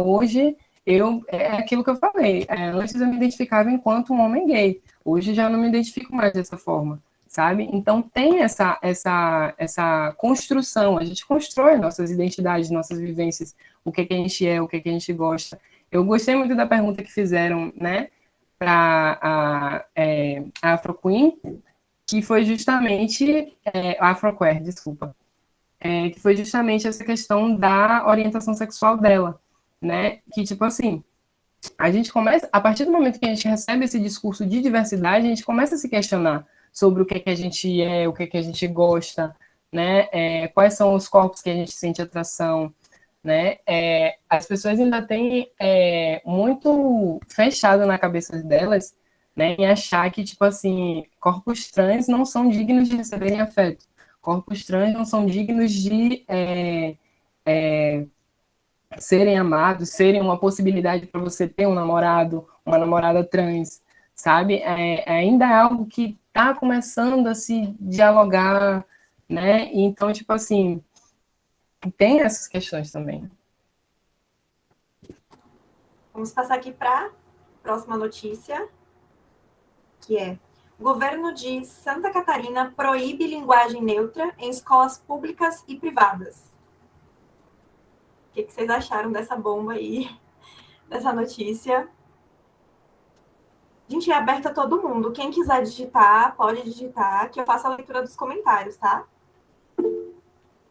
Hoje, é aquilo que eu falei, antes eu me identificava enquanto um homem gay, hoje já não me identifico mais dessa forma, sabe? Então, tem essa construção, a gente constrói nossas identidades, nossas vivências, o que a gente é, o que a gente gosta. Eu gostei muito da pergunta que fizeram, né, para a Afro Queen, que foi justamente, Afroqueer, desculpa, que foi justamente essa questão da orientação sexual dela, né, que tipo assim, a gente começa, a partir do momento que a gente recebe esse discurso de diversidade, a gente começa a se questionar sobre o que a gente é, o que a gente gosta, né, quais são os corpos que a gente sente atração, né, as pessoas ainda têm muito fechado na cabeça delas, né, em achar que, tipo assim, corpos trans não são dignos de receberem afeto, corpos trans não são dignos de serem amados, serem uma possibilidade para você ter um namorado, uma namorada trans, sabe? Ainda é algo que está começando a se dialogar, né? Então, tipo assim, tem essas questões também. Vamos passar aqui para a próxima notícia, que é: o governo de Santa Catarina proíbe linguagem neutra em escolas públicas e privadas. O que vocês acharam dessa bomba aí, dessa notícia? Gente, é aberta a todo mundo. Quem quiser digitar, pode digitar, que eu faço a leitura dos comentários, tá?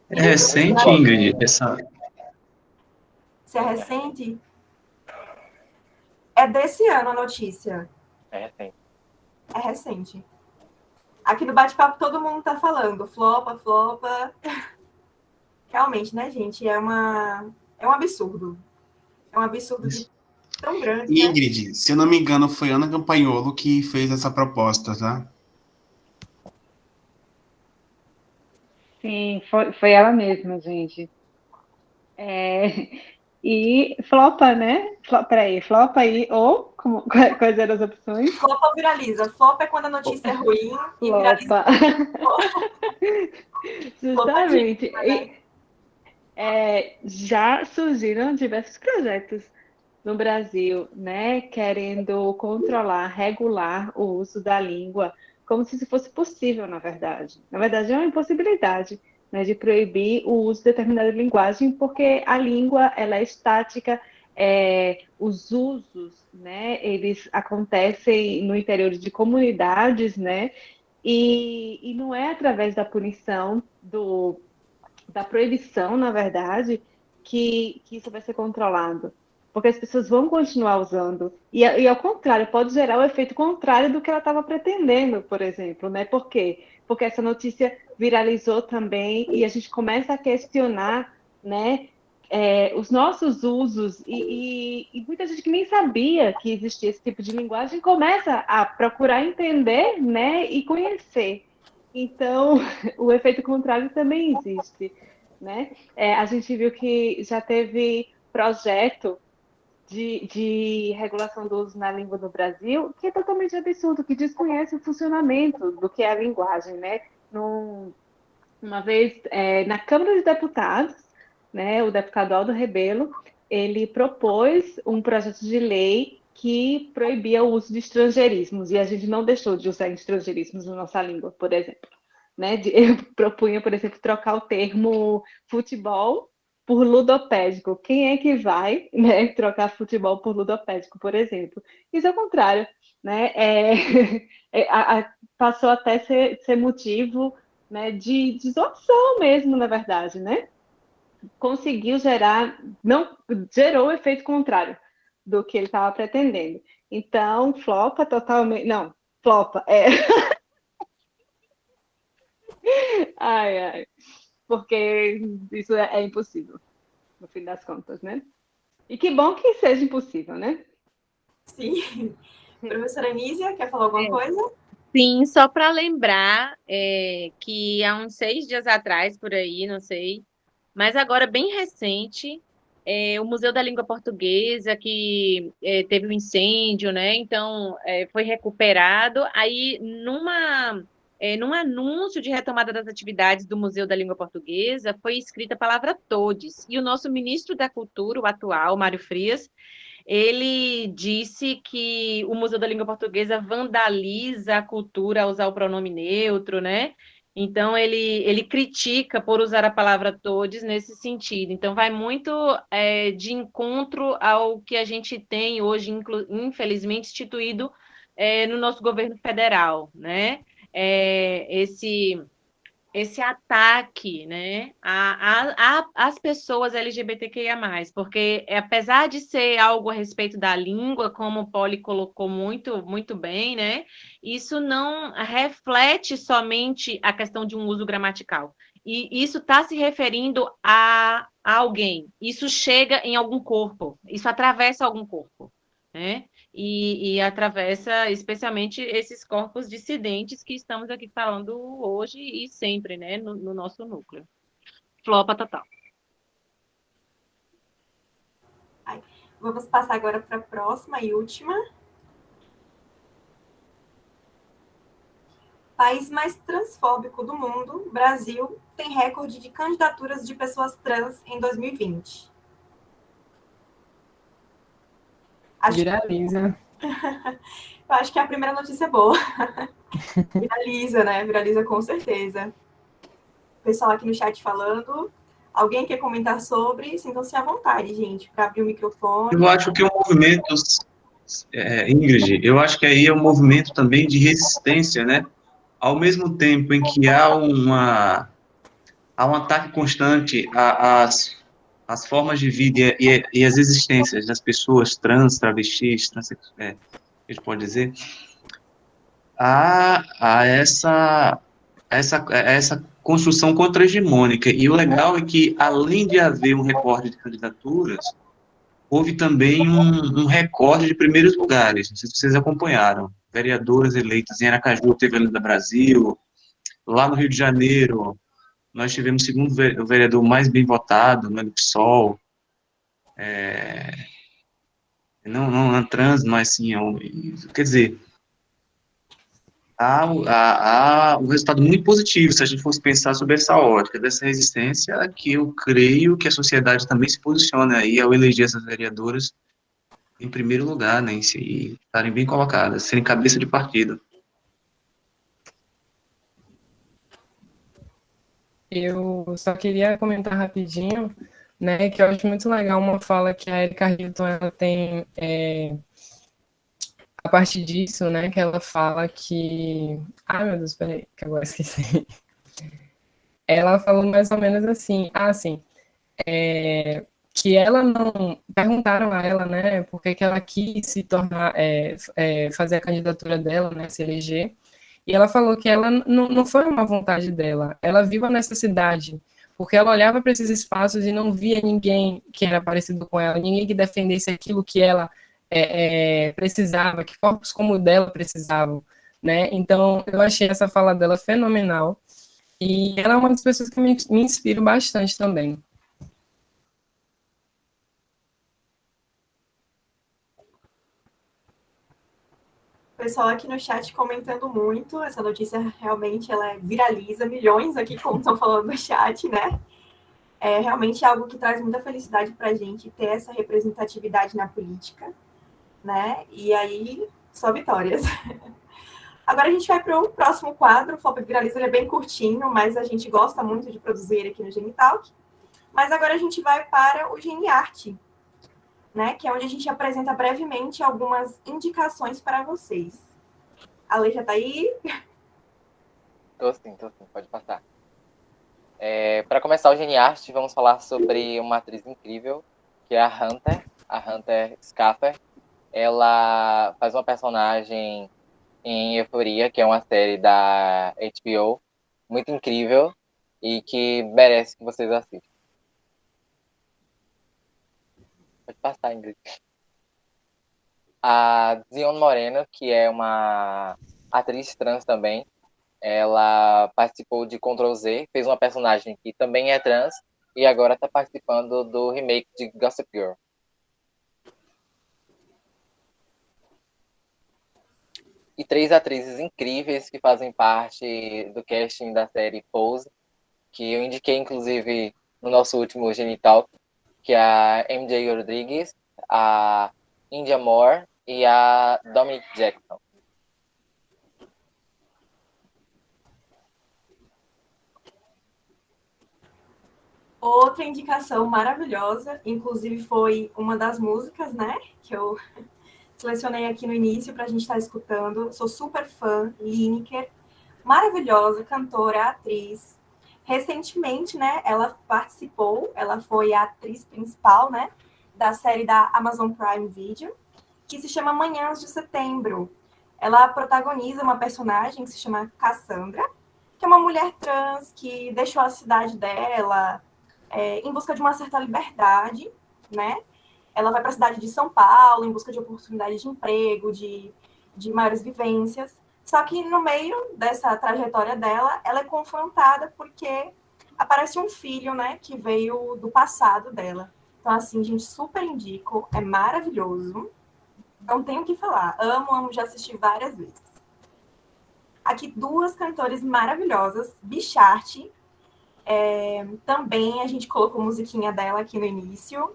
É recente, Ingrid, essa... Se é recente? É desse ano a notícia. É recente. É recente. Aqui no bate-papo todo mundo tá falando. Flopa, flopa. Realmente, né, gente? É um absurdo. É um absurdo tão grande. Ingrid, né? Se eu não me engano, foi Ana Campagnolo que fez essa proposta, tá? Sim, foi ela mesma, gente. E flopa, né? Peraí, flopa aí, ou quais eram as opções? Flopa ou viraliza? Flopa é quando a notícia é ruim e viraliza. Justamente. Já surgiram diversos projetos no Brasil, né, querendo controlar, regular o uso da língua, como se isso fosse possível, na verdade. Na verdade, é uma impossibilidade, né, de proibir o uso de determinada linguagem, porque a língua ela é estática, os usos, né, eles acontecem no interior de comunidades, né, e não é através da punição, da proibição, na verdade, que isso vai ser controlado. Porque as pessoas vão continuar usando. E ao contrário, pode gerar o efeito contrário do que ela estava pretendendo, por exemplo, né? Por quê? Porque essa notícia viralizou também e a gente começa a questionar, né, os nossos usos e muita gente que nem sabia que existia esse tipo de linguagem começa a procurar entender, né, e conhecer. Então, o efeito contrário também existe, né? A gente viu que já teve projeto de regulação do uso na língua no Brasil, que é totalmente absurdo, que desconhece o funcionamento do que é a linguagem, né? Uma vez, na Câmara dos Deputados, né, o deputado Aldo Rebelo, ele propôs um projeto de lei que proibia o uso de estrangeirismos, e a gente não deixou de usar estrangeirismos na nossa língua, por exemplo. Né? Eu propunha, por exemplo, trocar o termo futebol por ludopédico. Quem é que vai, né, trocar futebol por ludopédico, por exemplo? Isso é o contrário, né? Passou até ser motivo, né, de zoação mesmo, na verdade, né? Conseguiu gerou o efeito contrário do que ele estava pretendendo. Então, flopa totalmente... Não, flopa, Ai, porque isso é impossível, no fim das contas, né? E que bom que seja impossível, né? Sim. Professora Anísia, quer falar alguma coisa? Sim, só para lembrar que há uns 6 dias atrás, por aí, não sei, mas agora bem recente, o Museu da Língua Portuguesa, que teve um incêndio, né? Então, foi recuperado. Aí, num anúncio de retomada das atividades do Museu da Língua Portuguesa, foi escrita a palavra todes. E o nosso ministro da Cultura, o atual, Mário Frias, ele disse que o Museu da Língua Portuguesa vandaliza a cultura ao usar o pronome neutro, né? Então, ele critica por usar a palavra todes nesse sentido. Então, vai muito de encontro ao que a gente tem hoje, infelizmente, instituído no nosso governo federal, né? Esse ataque, né, às pessoas LGBTQIA+, porque apesar de ser algo a respeito da língua, como o Poli colocou muito, muito bem, né, isso não reflete somente a questão de um uso gramatical. E isso está se referindo a alguém. Isso chega em algum corpo. Isso atravessa algum corpo, né? E atravessa especialmente esses corpos dissidentes que estamos aqui falando hoje e sempre, né, no nosso núcleo. Flopa total. Vamos passar agora para a próxima e última. País mais transfóbico do mundo, Brasil, tem recorde de candidaturas de pessoas trans em 2020. Viraliza. Eu acho que a primeira notícia é boa. Viraliza, né? Viraliza com certeza. O pessoal aqui no chat falando. Alguém quer comentar sobre? Sintam-se à vontade, gente, para abrir o microfone. Eu acho que o movimento, Ingrid, eu acho que aí é um movimento também de resistência, né? Ao mesmo tempo em que há um ataque constante às formas de vida e às existências das pessoas trans, travestis, a gente pode dizer, há essa construção contra-hegemônica. E o legal é que, além de haver um recorde de candidaturas, houve também um recorde de primeiros lugares. Não sei se vocês acompanharam. Vereadoras eleitas em Aracaju, teve a da Brasil. Lá no Rio de Janeiro, nós tivemos o segundo vereador mais bem votado, né, do PSOL. Não trans, mas sim, quer dizer, há um resultado muito positivo, se a gente fosse pensar sobre essa ótica, dessa resistência, que eu creio que a sociedade também se posiciona aí ao eleger essas vereadoras em primeiro lugar, né, e estarem bem colocadas, serem cabeça de partido. Eu só queria comentar rapidinho, né, que eu acho muito legal uma fala que a Erika Hilton ela tem a partir disso, né, que ela fala que... Ai, meu Deus, peraí, que agora esqueci. Ela falou mais ou menos assim, que ela não... Perguntaram a ela, né, por que ela quis se tornar, fazer a candidatura dela, né, se eleger, e ela falou que ela não foi uma vontade dela, ela viu a necessidade, porque ela olhava para esses espaços e não via ninguém que era parecido com ela, ninguém que defendesse aquilo que ela precisava, que corpos como o dela precisavam, né? Então, eu achei essa fala dela fenomenal, e ela é uma das pessoas que me inspira bastante também. O pessoal aqui no chat comentando muito, essa notícia realmente ela viraliza, milhões aqui, como estão falando no chat, né? É realmente algo que traz muita felicidade para a gente ter essa representatividade na política, né? E aí, só vitórias. Agora a gente vai para o próximo quadro, o Flop Viraliza, ele é bem curtinho, mas a gente gosta muito de produzir ele aqui no Genitalk. Mas agora a gente vai para o GeniArt, né? Que é onde a gente apresenta brevemente algumas indicações para vocês. A Lei já está aí? Tô sim, pode passar. Para começar o GeniArt, vamos falar sobre uma atriz incrível, que é a Hunter Schafer. Ela faz uma personagem em Euphoria, que é uma série da HBO, muito incrível e que merece que vocês assistam. Pode passar, Ingrid. A Zion Moreno, que é uma atriz trans também, ela participou de Ctrl Z, fez uma personagem que também é trans e agora está participando do remake de Gossip Girl. E 3 atrizes incríveis que fazem parte do casting da série Pose, que eu indiquei, inclusive, no nosso último Genital, que é a MJ Rodrigues, a India Moore e a Dominic Jackson. Outra indicação maravilhosa, inclusive foi uma das músicas, né, que eu selecionei aqui no início para a gente estar escutando. Sou super fã, Lineker, maravilhosa, cantora, atriz. Recentemente, né, ela participou, ela foi a atriz principal, né, da série da Amazon Prime Video, que se chama Manhãs de Setembro. Ela protagoniza uma personagem que se chama Cassandra, que é uma mulher trans que deixou a cidade dela em busca de uma certa liberdade, né? Ela vai para a cidade de São Paulo em busca de oportunidades de emprego, de maiores vivências. Só que no meio dessa trajetória dela, ela é confrontada porque aparece um filho, né, que veio do passado dela. Então, assim, gente, super indico, é maravilhoso. Não tenho o que falar. Amo, já assisti várias vezes. Aqui, duas cantores maravilhosas, Bicharte, também a gente colocou musiquinha dela aqui no início.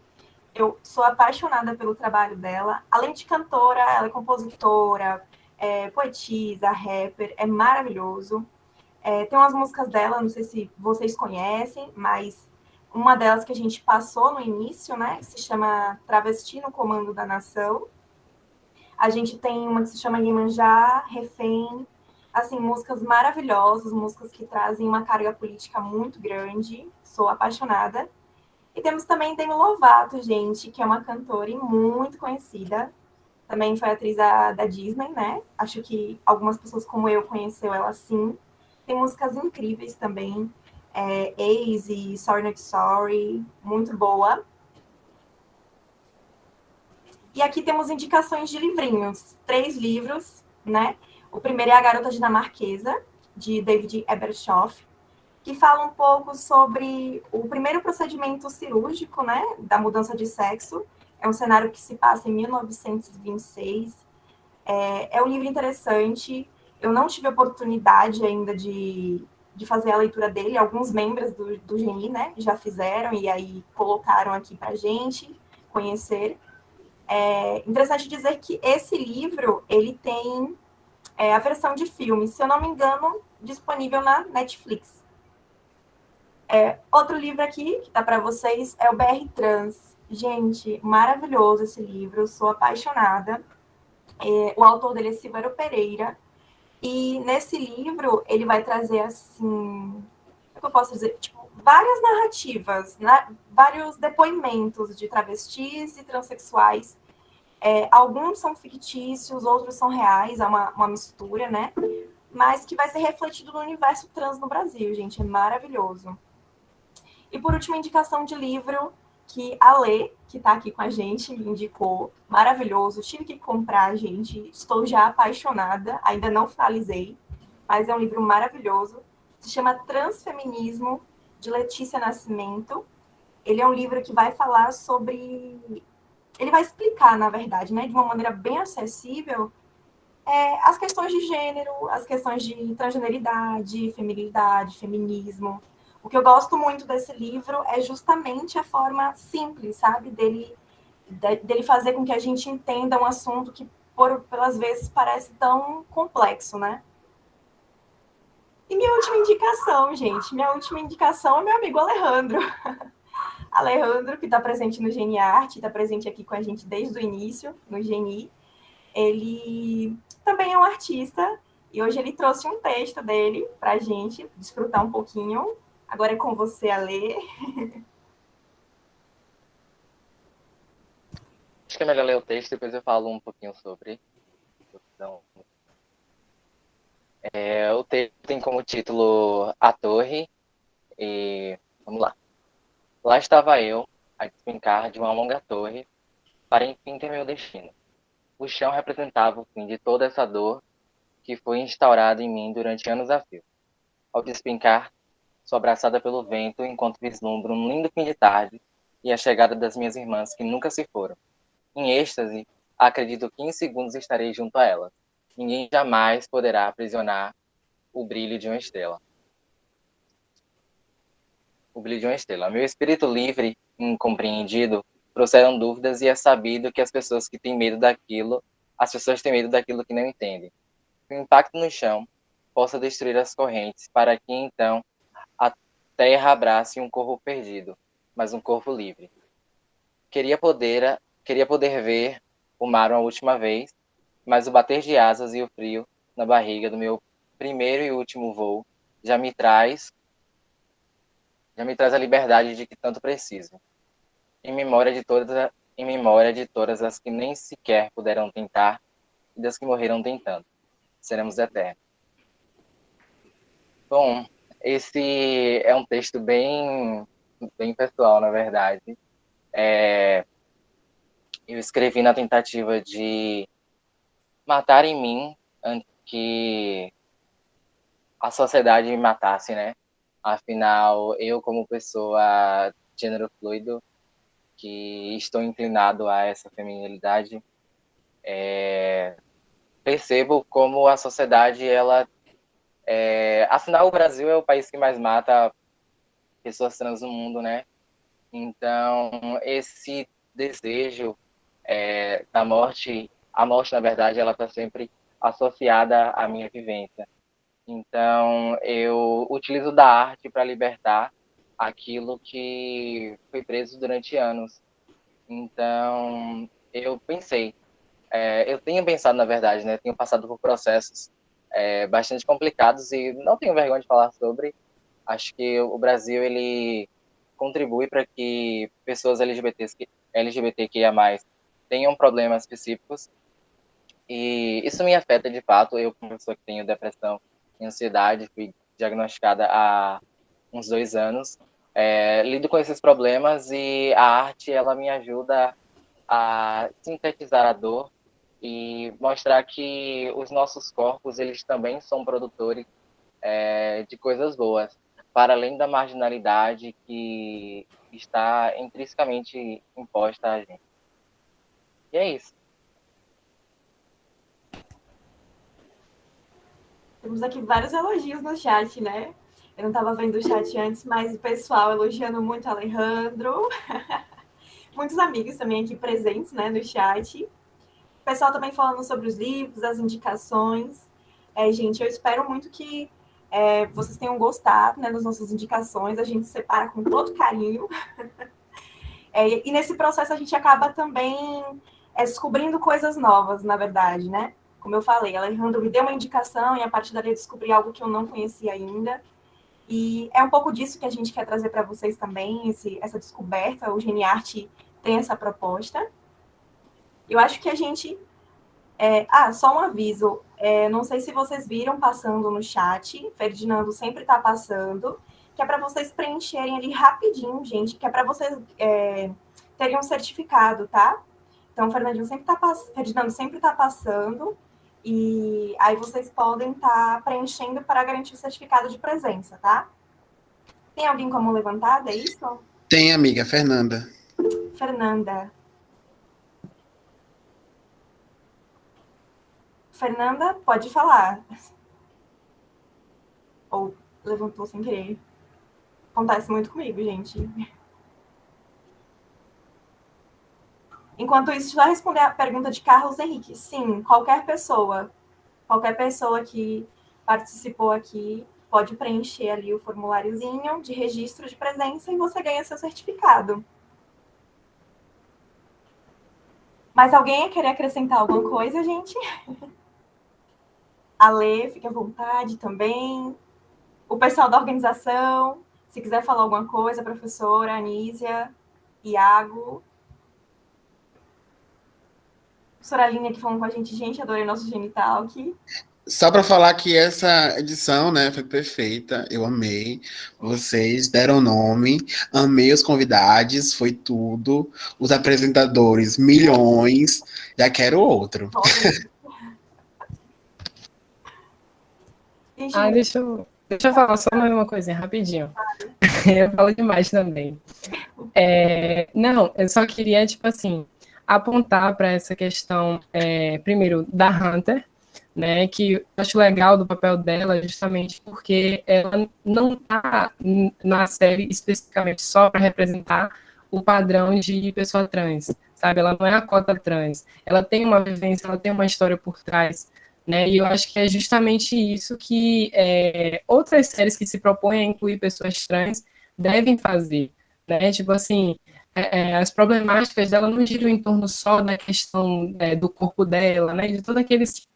Eu sou apaixonada pelo trabalho dela. Além de cantora, ela é compositora, poetisa, rapper, é maravilhoso. Tem umas músicas dela, não sei se vocês conhecem, mas uma delas que a gente passou no início, né, que se chama Travesti no Comando da Nação. A gente tem uma que se chama Iemanjá, Refém, assim, músicas maravilhosas, músicas que trazem uma carga política muito grande. Sou apaixonada. E temos também Demi Lovato, gente, que é uma cantora e muito conhecida. Também foi atriz da Disney, né? Acho que algumas pessoas como eu conheceu ela sim. Tem músicas incríveis também. Easy, Sorry Not Sorry, muito boa. E aqui temos indicações de livrinhos. 3 livros, né? O primeiro é A Garota Dinamarquesa, de David Ebershoff, que fala um pouco sobre o primeiro procedimento cirúrgico, né, da mudança de sexo. É um cenário que se passa em 1926. É um livro interessante. Eu não tive oportunidade ainda de fazer a leitura dele. Alguns membros do GENI, né, já fizeram e aí colocaram aqui para a gente conhecer. É interessante dizer que esse livro, ele tem a versão de filme, se eu não me engano, disponível na Netflix. Outro livro aqui, que tá para vocês, é o BR Trans. Gente, maravilhoso esse livro, sou apaixonada. O autor dele é Silvério Pereira. E nesse livro, ele vai trazer, assim, o que eu posso dizer? Tipo, várias narrativas, né? Vários depoimentos de travestis e transexuais. Alguns são fictícios, outros são reais, é uma mistura, né? Mas que vai ser refletido no universo trans no Brasil, gente, é maravilhoso. E por último, indicação de livro que a Lê, que está aqui com a gente, me indicou, maravilhoso, tive que comprar, gente, estou já apaixonada, ainda não finalizei, mas é um livro maravilhoso, se chama Transfeminismo, de Letícia Nascimento. Ele é um livro que vai falar sobre... Ele vai explicar, na verdade, né, de uma maneira bem acessível, as questões de gênero, as questões de transgeneridade, feminilidade, feminismo. O que eu gosto muito desse livro é justamente a forma simples, sabe, dele fazer com que a gente entenda um assunto que, pelas vezes, parece tão complexo, né? E minha última indicação, gente, é meu amigo Alejandro. Alejandro, que está presente no Geni Arte, está presente aqui com a gente desde o início, no Geni. Ele também é um artista, e hoje ele trouxe um texto dele para a gente desfrutar um pouquinho. Agora é com você, Ale. Acho que é melhor ler o texto, depois eu falo um pouquinho sobre. Então, o texto tem como título A Torre, e vamos lá. Lá estava eu, a despencar de uma longa torre, para enfim ter meu destino. O chão representava o fim de toda essa dor que foi instaurada em mim durante anos a fio. Ao despencar, sou abraçada pelo vento enquanto vislumbro um lindo fim de tarde e a chegada das minhas irmãs que nunca se foram. Em êxtase, acredito que em segundos estarei junto a elas. Ninguém jamais poderá aprisionar o brilho de uma estrela. O brilho de uma estrela. Meu espírito livre e incompreendido trouxeram dúvidas e é sabido que as pessoas têm medo daquilo que não entendem. Que o impacto no chão possa destruir as correntes, para que então a terra abrace um corpo perdido, mas um corpo livre. Queria poder ver o mar uma última vez, mas o bater de asas e o frio na barriga do meu primeiro e último voo já me traz a liberdade de que tanto preciso. Em memória de todas as que nem sequer puderam tentar e das que morreram tentando. Seremos eternos. Bom, esse é um texto bem pessoal, na verdade. Eu escrevi na tentativa de matar em mim antes que a sociedade me matasse, né? Afinal, eu como pessoa de gênero fluido, que estou inclinado a essa feminilidade, percebo como a sociedade, afinal, o Brasil é o país que mais mata pessoas trans no mundo, né? Então, esse desejo da morte, a morte, na verdade, ela está sempre associada à minha vivência. Então, eu utilizo da arte para libertar aquilo que foi preso durante anos. Então, eu tenho pensado, na verdade, né? Tenho passado por processos bastante complicados e não tenho vergonha de falar sobre. Acho que o Brasil, ele contribui para que pessoas LGBTQIA+, tenham problemas específicos. E isso me afeta de fato. Eu, como pessoa que tenho depressão e ansiedade, fui diagnosticada há uns 2 anos. Lido com esses problemas e a arte, ela me ajuda a sintetizar a dor e mostrar que os nossos corpos, eles também são produtores de coisas boas, para além da marginalidade que está intrinsecamente imposta a gente. E é isso. Temos aqui vários elogios no chat, né? Eu não estava vendo o chat antes, mas o pessoal elogiando muito o Alejandro. Muitos amigos também aqui presentes, né, no chat. O pessoal também falando sobre os livros, as indicações. Gente, eu espero muito que vocês tenham gostado, né, das nossas indicações. A gente separa com todo carinho. E nesse processo a gente acaba também descobrindo coisas novas, na verdade, né? Como eu falei, Alejandro me deu uma indicação e a partir dali eu descobri algo que eu não conhecia ainda. E é um pouco disso que a gente quer trazer para vocês também, essa descoberta. O Geniarte tem essa proposta. Eu acho que a gente... só um aviso. Não sei se vocês viram passando no chat. Ferdinando sempre está passando. Que é para vocês preencherem ali rapidinho, gente. Que é para vocês terem um certificado, tá? Então, Ferdinando sempre está passando. E aí vocês podem estar preenchendo para garantir o certificado de presença, tá? Tem alguém com a mão levantada, é isso? Tem, amiga, Fernanda. Fernanda, pode falar. Ou levantou sem querer. Acontece muito comigo, gente. Enquanto isso, deixa eu responder a pergunta de Carlos Henrique. Sim, qualquer pessoa que participou aqui pode preencher ali o formuláriozinho de registro de presença e você ganha seu certificado. Mas alguém ia querer acrescentar alguma coisa, gente? Ale, fique à vontade também. O pessoal da organização, se quiser falar alguma coisa, professora, Anísia, Iago. Professora Aline aqui falando com a gente, adorei nosso genital aqui. Só para falar que essa edição, né, foi perfeita, eu amei. Vocês deram nome, amei os convidados, foi tudo. Os apresentadores, milhões. Já quero outro. Deixa eu Deixa eu falar só mais uma coisinha, rapidinho. Eu falo demais também. Não, eu só queria, tipo assim, apontar para essa questão, primeiro, da Hunter, né, que eu acho legal do papel dela justamente porque ela não está na série especificamente só para representar o padrão de pessoa trans, sabe? Ela não é a cota trans. Ela tem uma vivência, ela tem uma história por trás, né? E eu acho que é justamente isso que outras séries que se propõem a incluir pessoas trans devem fazer, né? Tipo assim, as problemáticas dela não giram em torno só da questão do corpo dela, né? De todos aqueles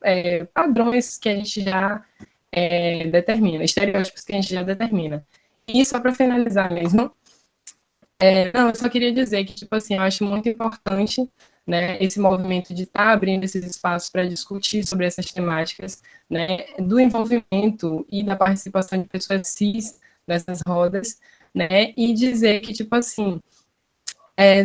padrões que a gente já determina, estereótipos que a gente já determina. E só para finalizar mesmo, não, eu só queria dizer que, tipo assim, eu acho muito importante, né, esse movimento de estar abrindo esses espaços para discutir sobre essas temáticas, né, do envolvimento e da participação de pessoas cis nessas rodas, né, e dizer que, tipo assim,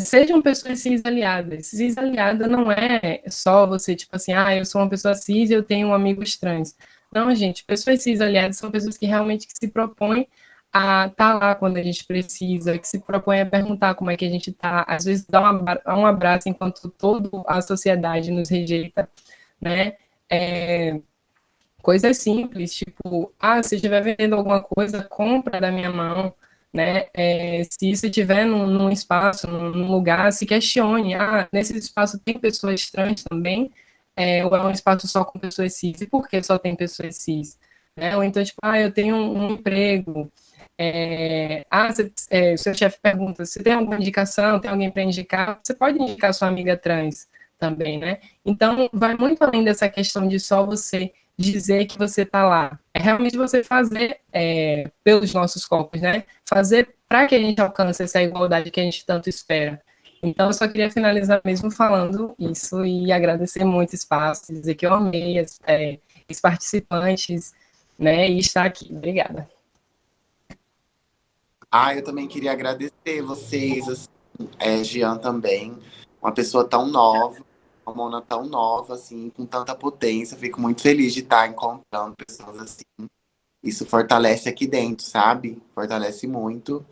sejam pessoas cis aliadas. Cis aliada não é só você, tipo assim, eu sou uma pessoa cis e eu tenho amigos trans. Não, gente, pessoas cis aliadas são pessoas que realmente se propõem a estar lá quando a gente precisa, que se propõe a perguntar como é que a gente está, às vezes dá um abraço enquanto toda a sociedade nos rejeita, né? Coisas simples, tipo, se estiver vendendo alguma coisa, compra da minha mão, né? Se isso estiver num espaço, num lugar, se questione, nesse espaço tem pessoas trans também, ou é um espaço só com pessoas cis? E por que só tem pessoas cis? Né? Ou então, tipo, eu tenho um emprego, seu chefe pergunta, se tem alguma indicação, tem alguém para indicar, você pode indicar sua amiga trans também, né? Então, vai muito além dessa questão de só você dizer que você está lá. É realmente você fazer pelos nossos corpos, né? Fazer para que a gente alcance essa igualdade que a gente tanto espera. Então, eu só queria finalizar mesmo falando isso e agradecer muito o espaço, dizer que eu amei os participantes, né? E estar aqui. Obrigada. Eu também queria agradecer vocês, assim, Jean também, uma pessoa tão nova, uma Mona tão nova, assim, com tanta potência. Fico muito feliz de estar encontrando pessoas assim. Isso fortalece aqui dentro, sabe? Fortalece muito.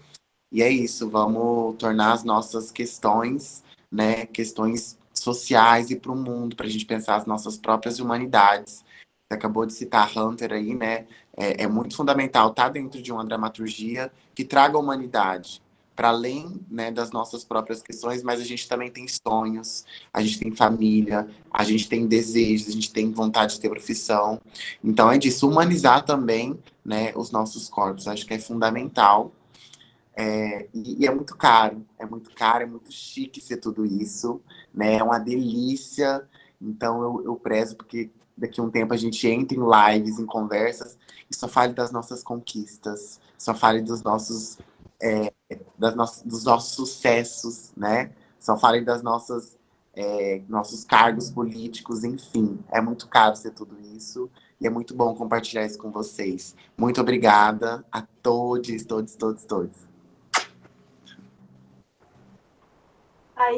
E é isso, vamos tornar as nossas questões, né, questões sociais e para o mundo, para a gente pensar as nossas próprias humanidades. Você acabou de citar Hunter aí, né? É muito fundamental estar dentro de uma dramaturgia que traga a humanidade para além, né, das nossas próprias questões, mas a gente também tem sonhos, a gente tem família, a gente tem desejos, a gente tem vontade de ter profissão. Então é disso, humanizar também, né, os nossos corpos. Acho que é fundamental. E é muito caro, é muito chique ser tudo isso, né? É uma delícia. Então eu prezo porque daqui a um tempo a gente entra em lives, em conversas, e só fale das nossas conquistas, só fale dos nossos sucessos, né? Só fale das nossos cargos políticos, enfim. É muito caro ser tudo isso e é muito bom compartilhar isso com vocês. Muito obrigada a todos, todos.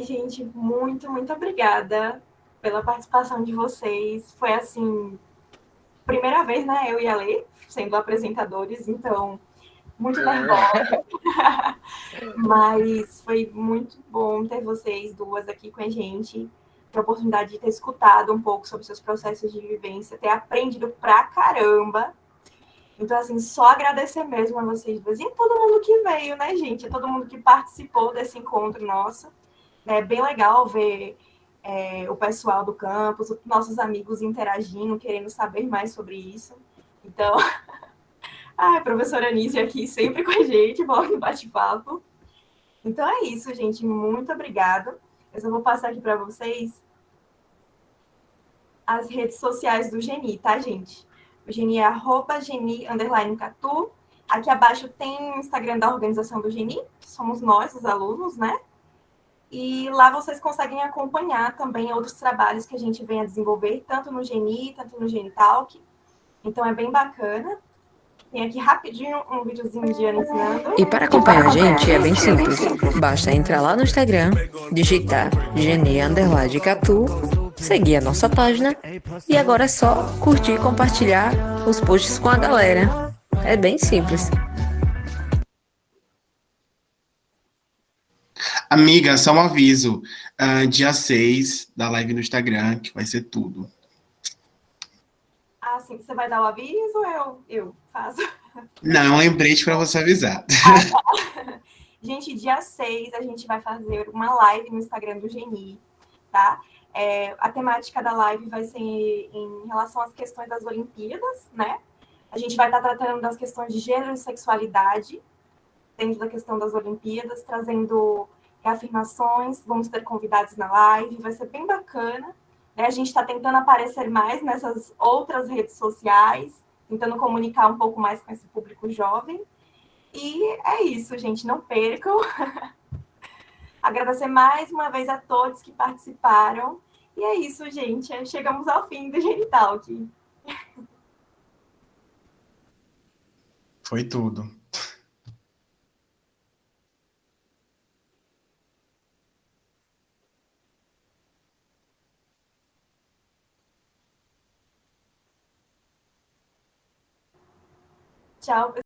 Gente, muito, muito obrigada pela participação de vocês. Foi assim, primeira vez, né? Eu e a Lê sendo apresentadores, então muito nervosa. Mas foi muito bom ter vocês duas aqui com a gente, ter a oportunidade de ter escutado um pouco sobre seus processos de vivência, ter aprendido pra caramba. Então, assim, só agradecer mesmo a vocês duas. E a todo mundo que veio, né, gente? A todo mundo que participou desse encontro nosso. É bem legal ver o pessoal do campus, os nossos amigos interagindo, querendo saber mais sobre isso. Então, a professora Anísia aqui sempre com a gente, no bate-papo. Então é isso, gente. Muito obrigada. Eu só vou passar aqui para vocês as redes sociais do Geni, tá, gente? O Geni é @geni_catu. Aqui abaixo tem o Instagram da organização do Geni, que somos nós, os alunos, né? E lá vocês conseguem acompanhar também outros trabalhos que a gente vem a desenvolver, tanto no Geni, tanto no Genitalk. Então é bem bacana. Tem aqui rapidinho um videozinho de Ana ensinando. E para acompanhar a gente é bem simples. Basta entrar lá no Instagram, digitar geni_catu, seguir a nossa página e agora é só curtir e compartilhar os posts com a galera. É bem simples. Amiga, só um aviso. Dia 6 da live no Instagram, que vai ser tudo. Ah, sim, você vai dar o aviso ou eu faço? Não, lembrete para você avisar. Gente, dia 6 a gente vai fazer uma live no Instagram do Geni, tá? A temática da live vai ser em relação às questões das Olimpíadas, né? A gente vai estar tratando das questões de gênero e sexualidade dentro da questão das Olimpíadas, trazendo reafirmações, vamos ter convidados na live, vai ser bem bacana. Né? A gente está tentando aparecer mais nessas outras redes sociais, tentando comunicar um pouco mais com esse público jovem. E é isso, gente, não percam. Agradecer mais uma vez a todos que participaram. E é isso, gente. Chegamos ao fim do Genitalk. Foi tudo. Tchau, pessoal.